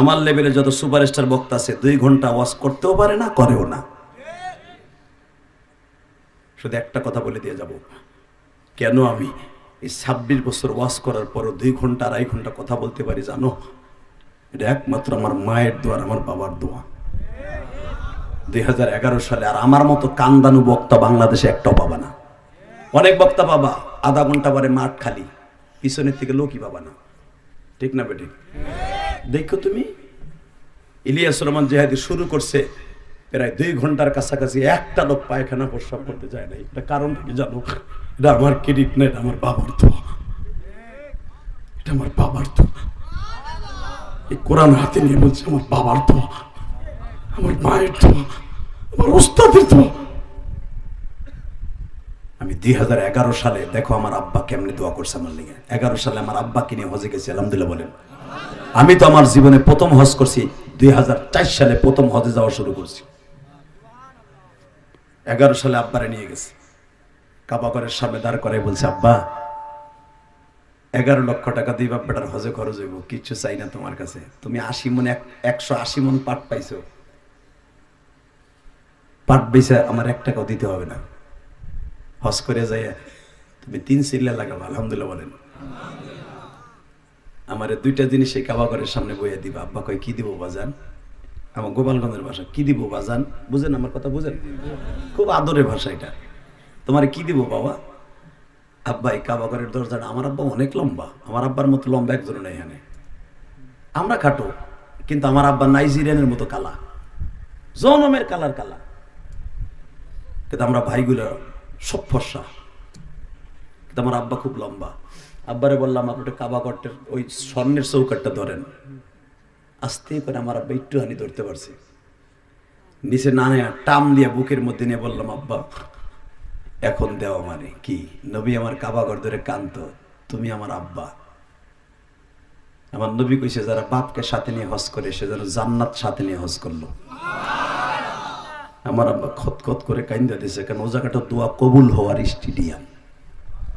আমার লেভেলে যত সুপারস্টার বক্তা আছে 2 ঘন্টা ওয়াজ করতেও পারে না, করেও না। শুধু একটা কথা বলে দিয়ে যাব, কেন আমি এই 26 বছর ওয়াজ করার পরও 2 ঘন্টা 2.5 ঘন্টা কথা বলতে পারি জানো? এটা একমাত্র আমার মায়ের দোয়া, আমার বাবার দোয়া। 2011 সালে আর আমার মতো কান্দানু বক্তা বাংলাদেশে একটাও পাবা না। অনেক বক্তা পাবা, আধা ঘন্টা পরে মাঠ খালি, পিছনের থেকে লোকই পাবা না, ঠিক না বেটি? দেখো তুমি, ইলিয়াস রহমান জিহাদি শুরু করছে প্রায় 2 ঘন্টার কাছাকাছি, একটা লোক পায়খানা প্রস্রাব করতে যায় না। এটা কারণ কি জানো? এটা আমার ক্রেডিট না, এটা আমার বাবার দোয়া, এটা আমার বাবার দোয়া। এই কোরআন হাতে নিয়ে বলছে, আমার বাবার দোয়া, আমার মায়ের দোয়া, আমার উস্তাদের দোয়া। আমি 2011 সালে দেখো আমার আব্বা কেমনে দোয়া করছে আমার লিগে। 11 সালে আমার আব্বাকে নিয়ে হজে গেছি, আলহামদুলিল্লাহ বলেন। আমি তো আমার জীবনে প্রথম হজ করছি 2004 সালে, প্রথম হজে যাওয়া শুরু করছি। 11 সালে আব্বারে নিয়ে গেছি, কাবা ঘরের সামনে দাঁড় করাই বলছে, আব্বা 11 লক্ষ টাকা দিই বাপ বেটার হজে খরচ হইব, কিচ্ছু চাই না তোমার কাছে, তুমি 80 মন 180 মন পাট পাইছো, পাট বেচে আমার 1 টাকাও দিতে হবে না, হজ করে যাই তুমি 3 সিল্লা লাগাবো, আলহামদুলিল্লাহ বলেন। আমার 2টা জিনিস এই কাবা ঘরের সামনে বইয়ে দিবা। আব্বা কয়, কি দিব বাজান? আমার গোপালগঞ্জের ভাষা, কি দিব বাজান? বুঝেন আমার কথা? বুঝেন? খুব আদরের ভাষা এটা। তোমার কি দিব বাবা? আব্বা এই কাবা ঘরের দরজাটা, আমার আব্বা অনেক লম্বা, আমার আব্বার মতো লম্বা একজন নেই এখানে, আমরা খাটো, কিন্তু আমার আব্বা নাইজেরিয়ানের মতো কালা, জনমের কালার কালা, কিন্তু আমরা ভাইগুলো সব ফর্সা, কিন্তু আমার আব্বা খুব লম্বা। আব্বারে বললাম, আপনার কাবা ঘরটার ওই স্বর্ণের চৌকাটটা ধরেন। আস্তে করে আমার আব্বা একটুখানি ধরতে পারছি, নিচে না নেয়া টাম দিয়ে বুকের মধ্যে নিয়ে বললাম, আব্বা এখন দেওয়া মানে কি? নবী আমার কাবা ঘর ধরে কান্ত, তুমি আমার আব্বা। আমার নবী কইছে, যারা বাপকে সাথে নিয়ে হজ করে সে যেন জান্নাত সাথে নিয়ে হজ করলো। আমার আব্বা খতখত করে কাইন্দা দিয়েছে, কারণ ও জায়গাটা দোয়া কবুল হওয়ার স্টেডিয়াম,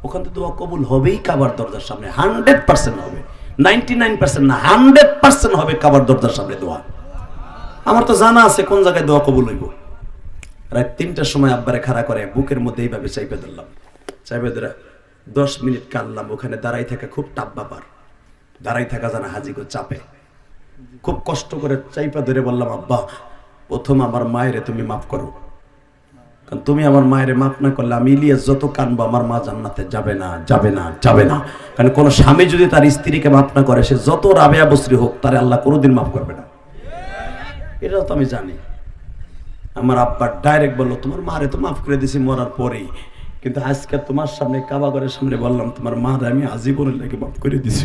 ওখান থেকে দোয়া কবুল হবেই কাবার দরজার সামনে, 100% হবে, 99% না, 100% হবে কাবার দরজার সামনে দোয়া। আমার তো জানা আছে কোন জায়গায় দোয়া কবুল হইব। রাত 3টার সময় আব্বারে খাড়া করে বুকের মধ্যে এইভাবে চাইপে ধরলাম, চাইপে ধরে 10 মিনিট কাঁদলাম। ওখানে দাঁড়াই থাকা খুব টাপ ব্যাপার, দাঁড়াই থাকা জানা হাজিগো চাপে, খুব কষ্ট করে চাইপা ধরে বললাম, আব্বা প্রথম আমার মায়েরে তুমি মাফ করো, কারণ তুমি আমার মায়েরে মাফ না করলে আমি ইলিয়াস যত কানবো আমার মা জান্নাতে যাবে না, যাবে না, যাবে না। কারণ কোন স্বামী যদি তার স্ত্রীকে মাফ না করে, সে যত রাবেয়া বসরি হোক, তারে আল্লাহ কোনোদিন মাফ করবে না, এটাও তো আমি জানি। আমার আব্বা ডাইরেক্ট বললো, তোমার মারে তো মাফ করে দিছি মরার পরেই, কিন্তু আজকে তোমার সামনে কাবাগরের সামনে বললাম তোমার মারে আমি আজীবনের লাগে মাফ করে দিছি,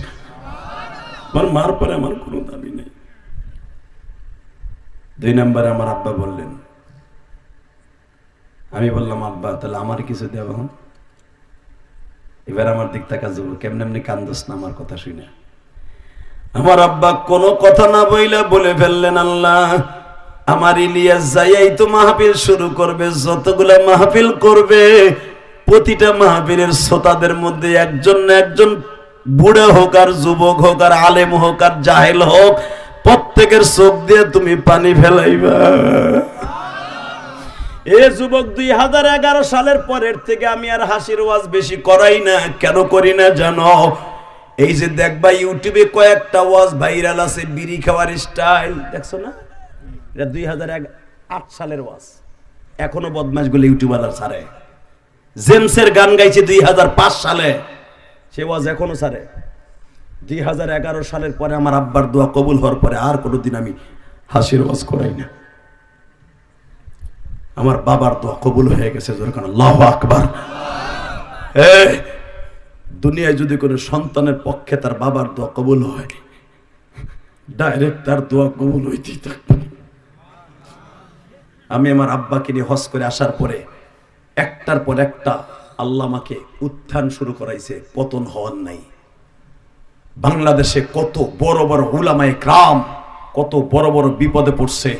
তোমার মার পরে আমার কোনো দাবি নেই। 2 নম্বরে আমার আব্বা বললেন, আমি বললাম আব্বা তাহলে আমার কিছু দেওয়া হন। এবার আমার দিক তাকা যাবো, কেমন এমনি কান্দোস না আমার কথা শুনে। আমার আব্বা কোনো কথা না বইলা বলে ফেললেন, আল্লাহ আমার ইলিয়াস যাইয়াই তো মাহফিল শুরু করবে, যতগুলা মাহফিল করবে প্রতিটা মাহফিলের শ্রোতাদের মধ্যে একজন না একজন বুড়া হোক আর যুবক হোক আর আলেম হোক আর জাহেল হোক, প্রত্যেকের চোখ দিয়ে তুমি পানি ফেলাইবা। এ যুবক 2011 সালের পরের থেকে আমি আর হাসির ওয়াজ বেশি করাই না। কেন করি না জানো? এই যে দেখবা ইউটিউবে কয়েকটা ওয়াজ ভাইরাল আছে, বিড়ি খাওয়ার স্টাইল, দেখছো না? এটা 2008 সালের ওয়াজ, এখনো বদমাশগুলো ইউটিউবার ছাড়ে। জেমসের গান গাইছে 2005 সালে, সে ওয়াজ এখনো ছাড়ে। 2011 সালের পরে আমার আব্বার দোয়া কবুল হওয়ার পরে আর কোনোদিন আমি হাসির ওয়াজ করাই না। আমার বাবার দোয়া কবুল হয়ে গেছে, যখন আল্লাহু আকবার। দুনিয়ায় যদি কোনো সন্তানের পক্ষে তার বাবার দোয়া কবুল হয়, ডাইরেক্ট তার দোয়া কবুল হইতেই থাকবে। আমি আমার আব্বাকে নিয়ে হজ করে আসার পরে একটার পর একটা আল্লাহ আমাকে উত্থান শুরু করাইছে, পতন হওয়ার নাই। বাংলাদেশে কত বড় বড় উলামায়ে কেরাম কত বড় বড় বিপদে পড়ছে,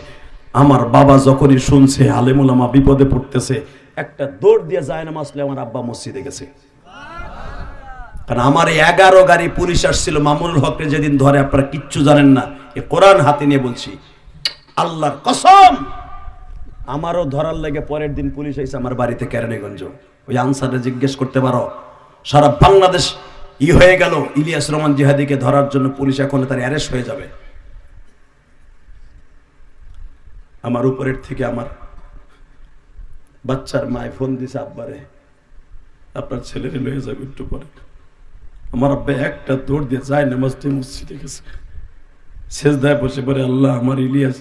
আমার বাবা যখনই শুনছে আলেম উলামা বিপদে পড়তেছে, একটা দৌড় দিয়ে যায় না মাসলে আমার আব্বা মসজিদে গেছে। কারণ আমার 11 গাড়ি পুলিশ আসছিল মামুনুল হকরে যেদিন ধরে, আপনারা কিচ্ছু জানেন না, এ কোরআন হাতে নিয়ে বলছি, আল্লাহর কসম আমারও ধরার লেগে পরের দিন পুলিশ আইছে আমার বাড়িতে কেরানীগঞ্জ। ওই আনসারে জিজ্ঞেস করতে পারো, সারা বাংলাদেশ হয়ে গেল ইলিয়াস রহমান জিহাদিকে ধরার জন্য, পুলিশ এখন তার অ্যারেস্ট হয়ে যাবে। আমার উপরের থেকে আমার বাচ্চার মায় ফোন দিছে, আব্বারে আপনার ছেলেরে লয়ে যাবে একটু পরে। আমার আব্বা একটা দৌড় দিয়ে যায় নামাজ দিয়ে মসজিদে গেছে, সেজদায় বসে পড়ে, আল্লাহ আমার ইলিয়াস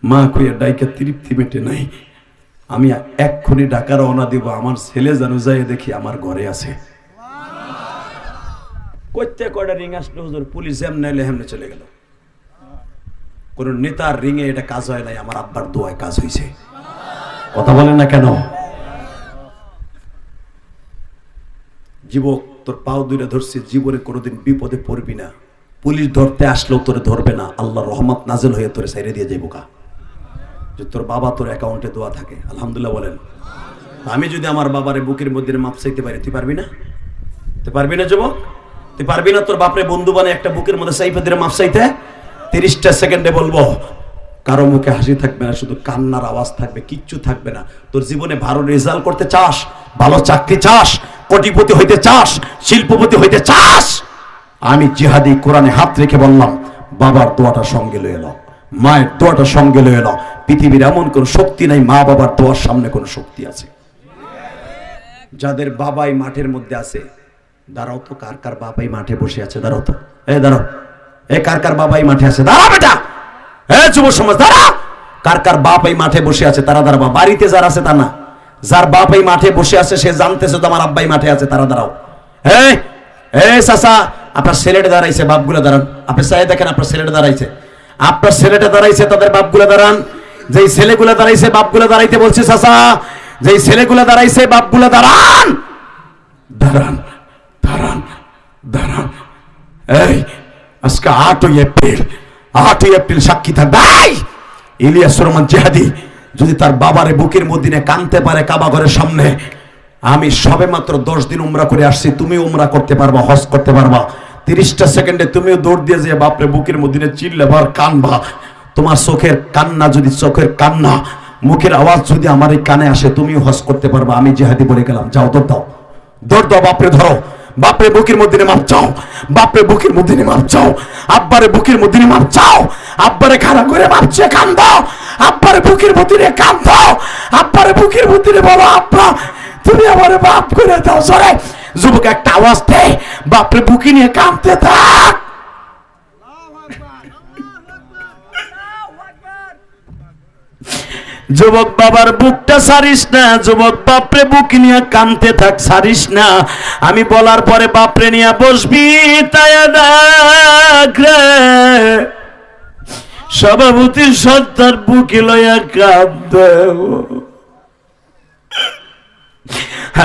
মা কইয়া ডাইকা তৃপ্তি মেটে নাই, আমি এক্ষুনি ঢাকা রওনা দিব, আমার ছেলে যেন যাই দেখি আমার ঘরে আছে। কইতে কয়টা রিং আসলো হুজুর, পুলিশ এমনি এলে হেমনে চলে গেল। কোন নেতার রিঙে এটা কাজ হয় নাই, আমার আব্বার দোয়ায় কাজ হয়েছে। কথা বলেন না কেন? যুবক তোর পাও দুইটা ধরছি, জীবনে কোনোদিন বিপদে পড়বি না, পুলিশ ধরতে আসলেও তোরে ধরবে না, আল্লাহর রহমত নাজেল হয়ে তোরে সাইরে দিয়ে যাইব কা। যে তোর বাবা তোর অ্যাকাউন্টে দোয়া থাকে, আলহামদুলিল্লাহ বলেন। আমি যদি আমার বাবারে বুকের মধ্যে মাপ চাইতে পারি, তুই পারবি না? তুই পারবি না যুবক? তুই পারবি না তোর বাপরে বন্ধু বানায় একটা বুকের মধ্যে সাইফে দিয়ে মাপ চাইতে? 30টা সেকেন্ডে বলবো, কারো মুখে হাসি থাকবে না, শুধু কান্নার আওয়াজ থাকবে, কিচ্ছু থাকবে না। তোর জীবনে ভালো রেজাল্ট করতে চাস, ভালো চাকরি চাস, কোটিপতি হইতে চাস, শিল্পপতি হইতে চাস, আমি জিহাদি কোরআনে হাত রেখে বললাম, বাবার দোয়াটা সঙ্গে লয়ে এলো, মায়ের দোয়াটা সঙ্গে লয়ে এলো। পৃথিবীর এমন কোন শক্তি নাই মা বাবার দোয়ার সামনে কোন শক্তি আছে। যাদের বাবাই মাঠের মধ্যে আছে, দাঁড়াও তো, কার কার বাবাই মাঠে বসে আছে? দাঁড়াও তো, দাঁড়াও, কার কার বাবাই মাঠে আছে? দাঁড়া বেটা, যুব সমাজ দাঁড়া, কার কার বাবাই মাঠে বসে আছে? তারা দাঁড়াবা। বাড়িতে যারা আছে তা না, যার বাবাই মাঠে বসে আছে সে জানতেছে তো আমার আব্বাই মাঠে আছে, তারা দাঁড়াও। চাচা আপনার ছেলেটা দাঁড়াইছে, বাপগুলো দাঁড়ান। আপনি চাই দেখেন আপনার ছেলেটা দাঁড়াইছে, আপনার ছেলেটা দাঁড়াইছে, তাদের বাপগুলো দাঁড়ান। যেই ছেলেগুলো দাঁড়াইছে বাপগুলো দাঁড়াইতে বলছে চাচা, যেই ছেলেগুলো দাঁড়াইছে বাপগুলো দাঁড়ান, দাঁড়ান, দাঁড়ান, দাঁড়ান। আজকে 8ই এপ্রিল সাক্ষী থাকবে ইলিয়াস রহমান জিহাদি যদি তার বাবারে বুকের মধ্যে কানতে পারে কাবা ঘরের সামনে। আমি সবে মাত্র 10 দিন উমরা করে আসছি, তুমি উমরা করতে পারবা, হজ করতে পারবা। 30টা সেকেন্ডে তুমিও দৌড় দিয়ে যে বাপরে বুকের মধ্যে চিল্লাবার কানবা। তোমার চোখের কান্না যদি, চোখের কান্না মুখের আওয়াজ যদি আমার এই কানে আসে, তুমিও হজ করতে পারবা। আমি জিহাদি বলে গেলাম, যাও দৌড় দাও, দৌড় দাও, বাপরে ধরো, বাপরে বুকের মধ্যে মাপ চাও, বাপরে বুকের মধ্যে মাপ চাও, আব্বারে বুকের মধ্যে মাপ চাও, আব্বারে খাড়া করে মাপ চেয়ে কান দাও, আব্বারে বুকের মধ্যে কান দাও, আব্বারে বুকের মধ্যে বলো, আব্বা তুমি আমারে মাফ করে দাও। সরে যুবক একটা আওয়াজ দে, বাপরে বুকে নিয়ে কাঁদতে থাক। যুবক বাবার বুকটা ছাড়িস না, যুবক বাপরে বুক নিয়ে কাঁদতে থাক, ছাড়িস না। আমি বলার পরে বাপরে নিয়ে বসবি, তায়া দেখ রে সভাপতি সত্তার বুকে লইয়া কাঁদবে।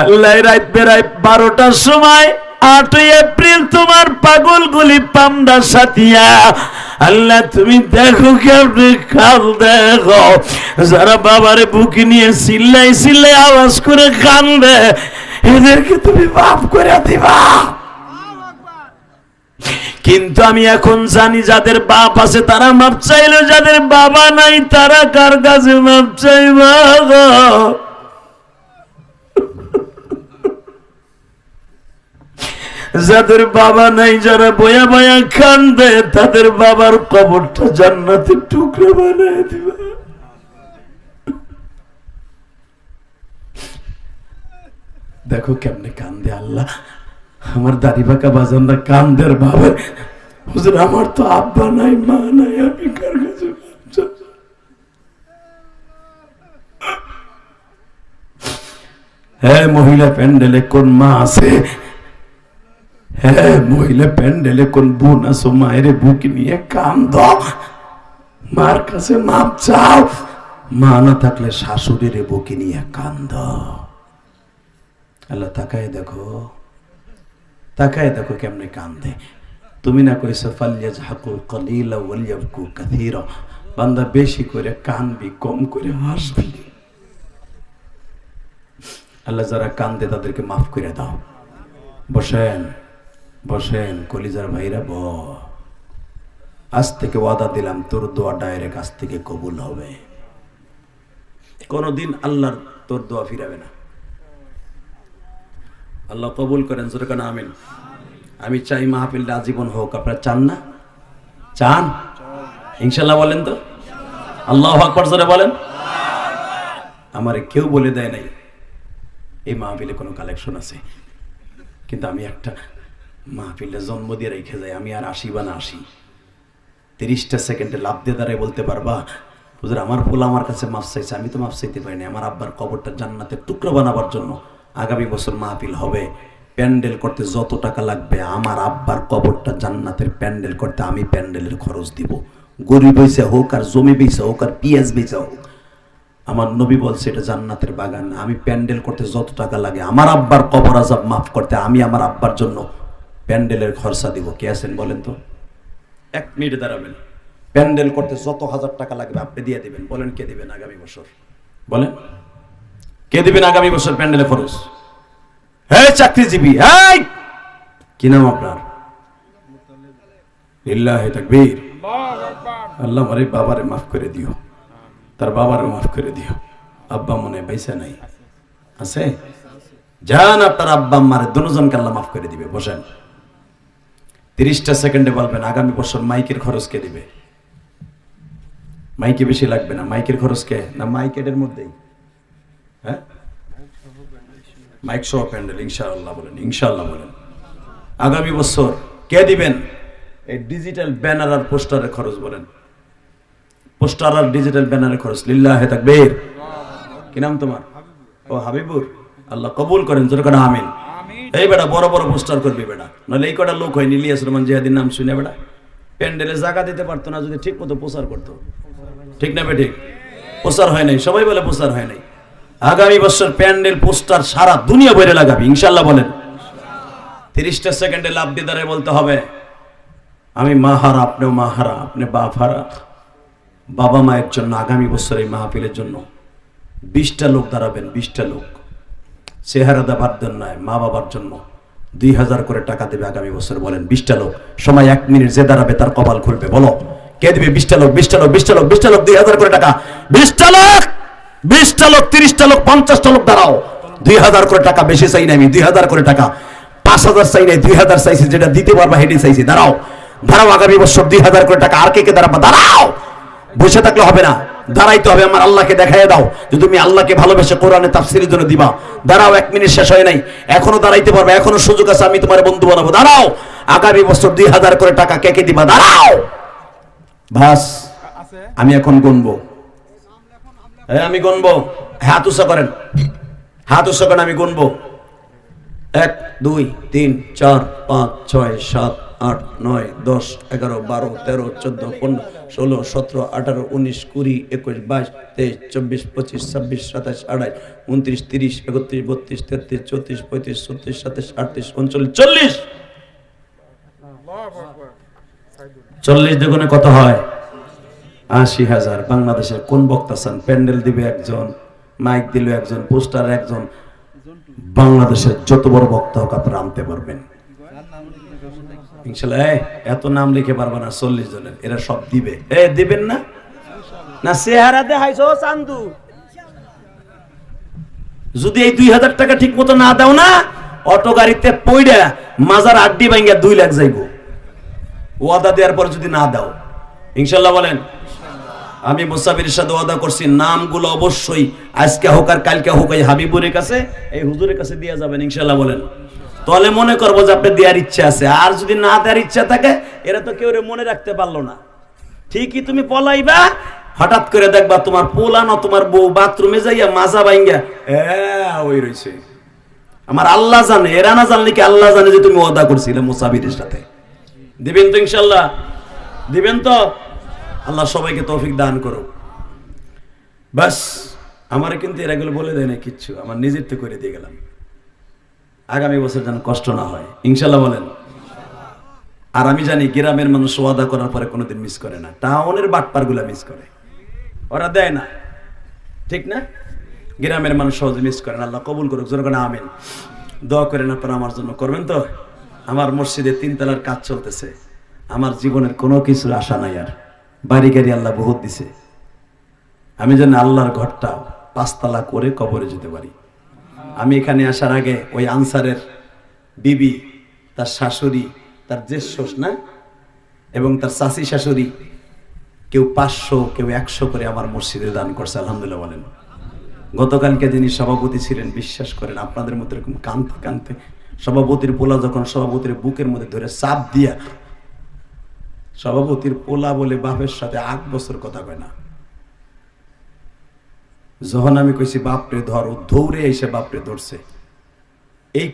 আল্লাহ রাত বেড়ায় 12টার সময় 8 এপ্রিল তোমার পাগলগুলি পামদা সাথিয়া, আল্লাহ তুমি দেখো কেমনে কাল দেখো, যারা বাবারে বুকে নিয়ে চিল্লাই চিল্লাই আওয়াজ করে কান্দে, এদেরকে তুমি মাফ করে দিবা। কিন্তু আমি এখন জানি যাদের বাপ আছে তারা মাপ চাইলো, যাদের বাবা নাই তারা কার কাছে মাপ চাইবা গো? যাদের বাবা নাই, যারা বয়া বয়া কান্দে, তাদের বাবার কবরটা জান্নাতের টুকরো বানায় দিবা। দেখো কেমনে কান্দে আল্লাহ, আমার দাড়ি বাঁকা বাজানরা কান্দের বাবা, হুজুর আমার তো আব্বা নাই মা নাই, আমি কার কাছে? হ্যাঁ মহিলা প্যান্ডেলে কোন মা আছে? হ্যাঁ মহিলা প্যান্ডেলে কোন বোন আছো? মায়ের বুক নিয়ে কান্দ, মার কাছে মাপ চাও। মা না থাকলে শাশুড়ির বুকে নিয়ে কান্দ। আল্লাহ তাকায় দেখো, তাকায় দেখো কেমনে কান্দে। তুমি না কইছো ফালইয়াজহাকু কালিলা ওয়ালিয়াবকু কাসীরা, বান্দা বেশি করে কানবি কম করে হাসবি। আল্লাহ যারা কান্দে তাদেরকে মাফ করে দাও। বসেন বসেন কলিজার ভাইরা, আজ থেকে ওয়াদা দিলাম তোর দোয়া ডাইরেক্ট আজ থেকে কবুল হবে। কোনদিন আল্লাহর তোর দোয়া ফিরাবে না। আল্লাহ কবুল করেন, জোরে কেন আমিন। আমি চাই মাহফিলটা আজীবন হোক। আপনারা চান না? চান? ইনশাল্লাহ বলেন তো, আল্লাহু আকবার জোরে বলেন। আমারে কেউ বলে দেয় নাই এই মাহফিলে কোনো কালেকশন আছে, কিন্তু আমি একটা মাহফিলে জন্ম দিয়ে রেখে যাই। আমি আর আসি বা না আসি, 30টা সেকেন্ডে লাভ দিয়ে দাঁড়ায় বলতে পারবা হুজুর আমার ফুল আমার কাছে মাফ চাইছে, আমি তো মাফ চাইতে পারিনি। আমার আব্বার কবরটা জান্নাতের টুকরো বানাবার জন্য আগামী বছর মাহফিল হবে, প্যান্ডেল করতে যত টাকা লাগবে আমার আব্বার কবরটা জান্নাতের প্যান্ডেল করতে আমি প্যান্ডেলের খরচ দিব। গরিব বেচা হোক আর জমি বেচা হোক আর পিঁয়াজ বেচা হোক, আমার নবী বলছে এটা জান্নাতের বাগান। আমি প্যান্ডেল করতে যত টাকা লাগে আমার আব্বার কবর আযাব মাফ করতে আমি আমার আব্বার জন্য প্যান্ডেলের খরচা দিব। কে আছেন বলেন তো? 1 মিনিট দাঁড়াবেন। প্যান্ডেল করতে যত হাজার টাকা লাগবে আপনি দিয়ে দিবেন। বলেন কে দিবেন আগামী বছর? বলেন কে দিবেন আগামী বছর প্যান্ডেলে খরচ? হে চাকরিজীবী, এই কি নাম আপনার? লিল্লাহি তাকবীর। আল্লাহ আমারে বাবারে মাফ করে দিও, তার বাবারে মাফ করে দিও। আব্বা মনে বাইসা নাই আছে? যান আপনার আব্বা আম্মারে দুজনকে আল্লাহ মাফ করে দিবে। বসেন। 30টা সেকেন্ডে বলবেন আগামী বছর মাইকের খরচ কে দিবে? মাইকে বেশি লাগবে না, মাইকের খরচ কে? না মাইকের মধ্যেই? হ্যাঁ মাইক সহ প্যান্ডেল ইনশাআল্লাহ বলেন, ইনশাআল্লাহ বলেন। আগামী বছর কে দিবেন এই ডিজিটাল ব্যানার আর পোস্টারের খরচ? বলেন পোস্টার আর ডিজিটাল ব্যানারের খরচ। লিল্লাহি তাকবীর। কি নাম তোমার? ও হাবিবুর। আল্লাহ কবুল করেন, জোরে করে আমিন। এই বেটা বড় বড় পোস্টার করবি বেটা, নইলে এই কটা লোক হয়নি ইলিয়াস রহমান জিহাদির নাম শুনে বেটা প্যান্ডেলে জায়গা দিতে পারতো না যদি ঠিক মতো প্রচার করতো। ঠিক না বেঠিক? প্রচার হয় নাই, সবাই বলে প্রচার হয় নাই। আগামী বছর প্যান্ডেল পোস্টার সারা দুনিয়া বইরে লাগাবি ইনশাআল্লাহ বলেন। 30টা সেকেন্ডে লাভ দিয়ে দাঁড়ায় বলতে হবে আমি মা হারা, আপনিও মা হারা, আপনি বাপ হারা। বাবা মায়ের জন্য আগামী বছর এই মাহফিলের জন্য 20টা লোক দাঁড়াবেন। 20টা লোক চেহারা দেবার জন্য নয়, মা বাবার জন্য 2000 করে টাকা দেবে আগামী বছর। বলেন 20টা লোক। সময় 1 মিনিট, যে দাঁড়াবে তার কপাল খুলবে। বলো কে দিবে? 20টা লোক। 20টা লোক, 20টা লোক, 20টা লোক, 2000 করে টাকা। 20টা লোক, 20টা লোক, 30টা লোক, 50টা লোক দাঁড়াও। 2000 করে টাকা, বেশি চাই না আমি। 2000 করে টাকা, 5000 চাই নাই, 2000 চাইছি। যেটা দিতে পারবা হেঁটে চাইছি। দাঁড়াও দাঁড়াও, আগামী বছর 2000 করে টাকা। আর কে কে দাঁড়াবা? দাঁড়াও, বসে থাকলে হবে না, দাঁড়াইতে হবে। আমার আল্লাহকে দেখাই দাও যে তুমি আল্লাহকে ভালোবেসে কোরআনে তাফসীরের জন্য দিবা। দাঁড়াও, 1 মিনিট শেষ হয় নাই, এখনো দাঁড়াইতে পারবে, এখনো সুযোগ আছে। আমি তোমার বন্ধু বানাবো। দাঁড়াও, আগামী বছর 2000 করে টাকা কে কে দিবা? দাঁড়াও। বাস আমি এখন গুনবো। আমি গুনবো, হাত উঁচা করেন, হাত উঁচা করেন, আমি গুনবো। 1 2 3 4 5 6 7 8 9 10 11 12 13 14 15 16 17 18 19 20 21 22 23 24 25 26 27 28 29 30 31 32 33 34 35 36 37 38 39 40 40 দ্বিগুণে কত হয়? 80,000। বাংলাদেশের কোন বক্তা চান? প্যান্ডেল দিবে একজন, মাইক দিল একজন, পোস্টার একজন। বাংলাদেশের যত বড় বক্তা হোক আপনারা আনতে পারবেন ইনশাআল্লাহ। এত নাম লিখে পারবে না 40 জনের, এরা সব দিবে। দিবেন না? না চেহারা দেখাইছো চান্দু। যদি এই 2000 টাকা ঠিক মতো না দাও না, অটো গাড়িতে পইড়া মাজার আড্ডি ভাঙ্গা 2 লাখ যাইবো। ওয়াদা দেওয়ার পর যদি না দাও, ইনশাআল্লাহ বলেন। আমি মুসাফিরের সাথে ওয়াদা করছি, নামগুলো অবশ্যই আজকে হোক আর কালকে হোক এই হাবিবুরের কাছে, এই হুজুরের কাছে দিয়ে যাবেন ইনশাআল্লাহ বলেন। তাহলে মনে করবো যে আপনি দেওয়ার ইচ্ছা আছে। আর যদি না দেওয়ার ইচ্ছা থাকে, এরা তো কেউ মনে রাখতে পারলো না। ঠিকই তুমি পলাইবা, হঠাৎ করে দেখবা তোমার পোলা না তোমার বউ বাথরুমে যাইয়া মাজা বাইঙ্গা ওই রয়েছে। আমার আল্লাহ জানে, এরা না জানলে কি আল্লাহ জানে যে তুমি ওয়াদা করছিলে মুসাফিরের সাথে। দিবেন তো ইনশাআল্লাহ? দিবেন তো? আল্লাহ সবাইকে তৌফিক দান করো। বাস আমার কিন্তু এরা গুলো বলে দেয় না কিচ্ছু, আমার নিজের তো করে দিয়ে গেলাম। আগামী বছর যেন কষ্ট না হয় ইনশাআল্লাহ বলেন। আর আমি জানি গ্রামের মানুষ ওয়াদা করার পরে কোনোদিন মিস করে না, টাউনের বাটপার গুলা মিস করে, ওরা দেয় না, ঠিক না? গ্রামের মানুষ সহজে মিস করে না। আল্লাহ কবুল করুক, জোরে করে আমিন। দোয়া করেন আপনারা আমার জন্য, করবেন তো? আমার মসজিদে 3 তলার কাজ চলতেছে, আমার জীবনের কোনো কিছুর আশা নাই, আর বাড়ি গাড়ি আল্লাহ বহুত দিছে। আমি যেন আল্লাহর ঘরটা 5 তলা করে কবরে যেতে পারি। আমি এখানে আসার আগে ওই আনসারের বিবি, তার শাশুড়ি, তার জ্যেষ্ঠ না, এবং তার চাচি শাশুড়ি, কেউ 500 কেউ 100 করে আমার মসজিদে দান করছে, আলহামদুলিল্লাহ বলেন। গতকালকে যিনি সভাপতি ছিলেন, বিশ্বাস করেন আপনাদের মতো এরকম কাঁদতে কাঁদতে, সভাপতির পোলা যখন সভাপতির বুকের মধ্যে ধরে চাপ দিয়া, সভাপতির পোলা বলে বাপের সাথে 8 বছর কথা কয় না, যখন আমি কইছি বাপরে ধর, ও দৌড়ে এসে বাপরে ধরছে। এই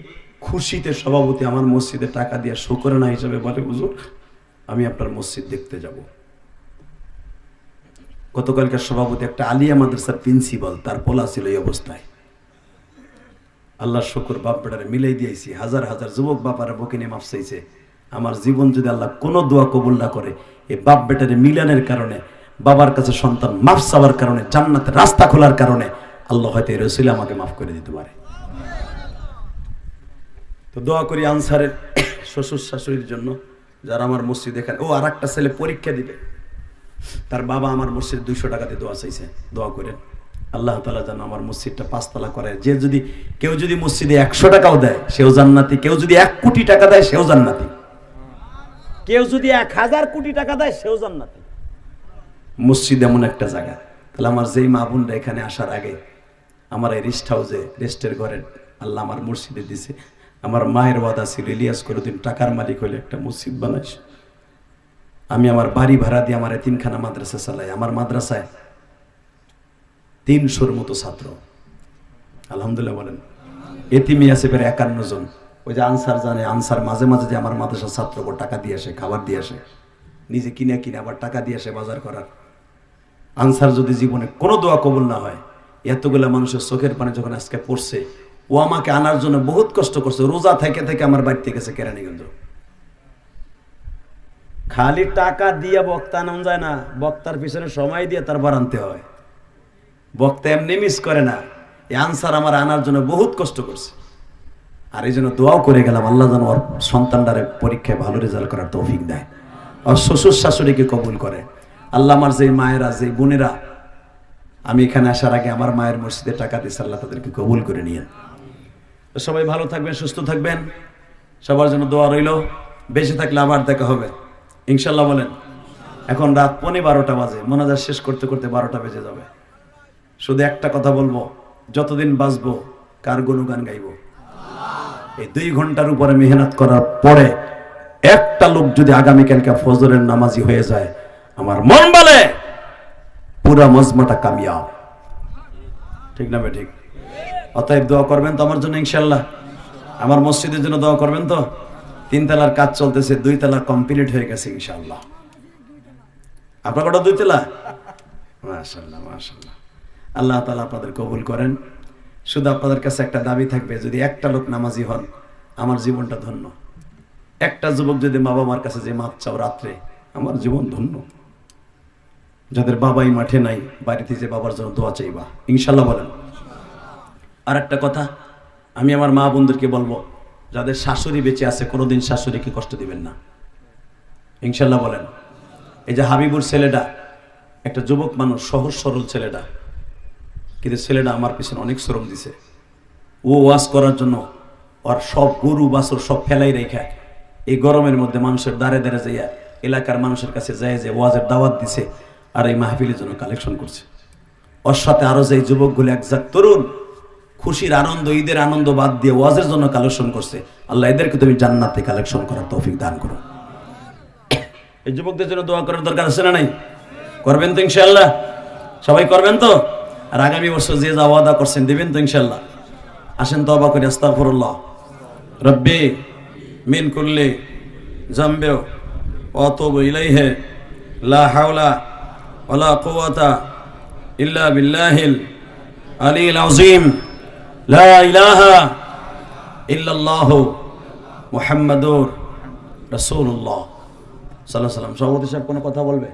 খুশিতে সভাপতি আমার মসজিদে টাকা দিয়ে শুকরানা হিসেবে বলে, হুজুর আমি আপনার মসজিদ দেখতে যাব। গতকালকার সভাপতি একটা আলিয়া মাদ্রাসার প্রিন্সিপাল, তার পোলা ছিল এই অবস্থায়। আল্লাহর শুকর, বাপ বেটারে মিলাই দিয়েছি। হাজার হাজার যুবক বাপারা বকে নিয়ে মাফ চাইছে। আমার জীবন যদি আল্লাহ কোনো দোয়া কবুল না করে, এই বাপ বেটারে মিলানের কারণে, বাবার কাছে সন্তান মাফ চাওয়ার কারণে, জান্নাতের রাস্তা খোলার কারণে আল্লাহ হয়তো এই রসিলা আমাকে মাফ করে দিতে পারে। তো দোয়া করি আনসারের শ্বশুর শাশুড়ির জন্য, যারা আমার মসজিদ এখানে। ও আর একটা ছেলে পরীক্ষা দিবে, তার বাবা আমার মসজিদ 200 টাকা দিয়ে দোয়া চাইছে, দোয়া করেন আল্লাহ তাআলা যেন আমার মসজিদটা 5 তলা করে। যে যদি কেউ যদি মসজিদে 100 টাকাও দেয় সেও জান্নাতি, কেউ যদি 1 কোটি টাকা দেয় সেও জান্নাতি, কেউ যদি 1000 কোটি টাকা দেয় সেও জান্নাতি। মসজিদ এমন একটা জায়গা। তাহলে আমার যেই মা বোনরা এখানে আসার আগে আমার এই রেস্ট হাউসে, রেস্টের ঘরে আল্লাহ আমার মসজিদে দিছে। আমার মায়ের ওয়াদা ছিল, ইলিয়াস কোনোদিন টাকার মালিক হলে একটা মসজিদ বানাইস। আমি আমার বাড়ি ভাড়া দিয়ে আমার এতিমখানা মাদ্রাসা চালাই। আমার মাদ্রাসায় 300-র মতো ছাত্র, আলহামদুলিল্লাহ বলেন। এতিমি আছে প্রায় 51 জন। ওই যে আনসার জানে, আনসার মাঝে মাঝে যে আমার মাদ্রাসার ছাত্রকে টাকা দিয়ে আসে, খাবার দিয়ে আসে, নিজে কিনে কিনে আবার টাকা দিয়ে আসে বাজার করার। আনসার যদি জীবনে কোনো দোয়া কবুল না হয়, এতগুলা মানুষের চোখের পানি যখন আজকে পড়ছে, ও আমাকে আনার জন্য বহুত কষ্ট করছে। রোজা থেকে থেকে আমার বাড়িতে গেছে কেরানীগঞ্জ। খালি টাকা দিয়ে বক্তা আনানো যায় না, বক্তার পিছনে সময় দিয়ে তারপর আনতে হয়। বক্তা এমনি মিস করে না। এই আনসার আমার আনার জন্য বহুত কষ্ট করছে। আর এই জন্য দোয়াও করে গেলাম, আল্লাহ যেন ওর সন্তানটারে পরীক্ষায় ভালো রেজাল্ট করার তৌফিক দেয়, আর শ্বশুর শাশুড়িকে কবুল করে। আল্লাহ আমার যে মায়েরা, যে বোনেরা আমি এখানে আসার আগে আমার মায়ের মসজিদে টাকা দিয়েছে, আল্লাহ তাদেরকে কবুল করে নিয়েন। সবাই ভালো থাকবেন, সুস্থ থাকবেন, সবার জন্য দোয়া রইল। বেঁচে থাকলে আবার দেখা হবে ইনশাল্লাহ বলেন। এখন রাত 12:15 বাজে, মোনাজাত শেষ করতে করতে 12টা বেজে যাবে। শুধু একটা কথা বলবো, যতদিন বাঁচবো কার গুণগান গাইব? এই 2 ঘন্টার উপরে মেহনত করার পরে একটা লোক যদি আগামীকালকে ফজরের নামাজি হয়ে যায়, আমার মন বলে পুরা মজমাটা কামিয়াব। ঠিক না ঠিক? অতএব দোয়া করবেন তো আমার জন্য ইনশাল্লাহ, আমার মসজিদের জন্য দোয়া করবেন তো। 3 তলার কাজ চলতেছে, 2 তলা কমপ্লিট হয়ে গেছে ইনশাল্লাহ। আপনার কটা 2 তলা? মাশাআল্লাহ মাশাআল্লাহ। আল্লাহ তাআলা আপনাদের কবুল করেন। শুধু আপনাদের কাছে একটা দাবি থাকবে, যদি একটা লোক নামাজি হন আমার জীবনটা ধন্য। একটা যুবক যদি বাবা মার কাছে যে মাপ চাও রাত্রে, আমার জীবন ধন্য। যাদের বাবাই মাঠে নাই, বাড়িতে যে বাবার জন্য দোয়া চাইবা ইনশাল্লাহ বলেন। আর একটা কথা আমি আমার মা বোনদেরকে বলবো, যাদের শাশুড়ি বেঁচে আছে কোনোদিন শাশুড়িকে কষ্ট দিবেন না ইনশাল্লাহ বলেন। এই যে হাবিবুর ছেলেটা একটা যুবক মানুষ, সহজ সরল ছেলেটা, কিন্তু ছেলেটা আমার পিছনে অনেক শ্রম দিছে। ও ওয়াজ করার জন্য ওর সব গরু বাছুর সব ফেলাই রেখা এই গরমের মধ্যে মানুষের দ্বারে দ্বারে যাইয়া এলাকার মানুষের কাছে যায় যে ওয়াজের দাওয়াত দিছে আর এই মাহফিলের জন্য কালেকশন করছে। ওর সাথে আরো যে যুবকগুলো একজাক তরুণ খুশির আনন্দ, ঈদের আনন্দ বাদ দিয়ে ওয়াজের জন্য কালেকশন করছে। আল্লাহ এদেরকে তুমি জান্নাতে কালেকশন করার তৌফিক দান করো। এই যুবকদের জন্য দোয়া করার দরকার আছে না নাই? করবেন তো ইনশাআল্লাহ? সবাই করবেন তো? আর আগামী বছর যে যা ওয়াদা করছেন দিবেন তো ইনশাআল্লাহ? আসেন তওবা করি, আস্তাগফিরুল্লাহ রব্বি মিন কুল্লি যামবি ওয়া আতুবু ইলাইহি লা হাওলা ওয়ালা কুওয়াতা ইল্লা বিল্লাহিল আলিয়্যিল আযীম লা ইলাহা ইল্লাল্লাহু মুহাম্মাদুর রাসূলুল্লাহ সাল্লাল্লাহু আলাইহি ওয়াসাল্লাম। সভাপতি সাহেব কোনো কথা বলবে?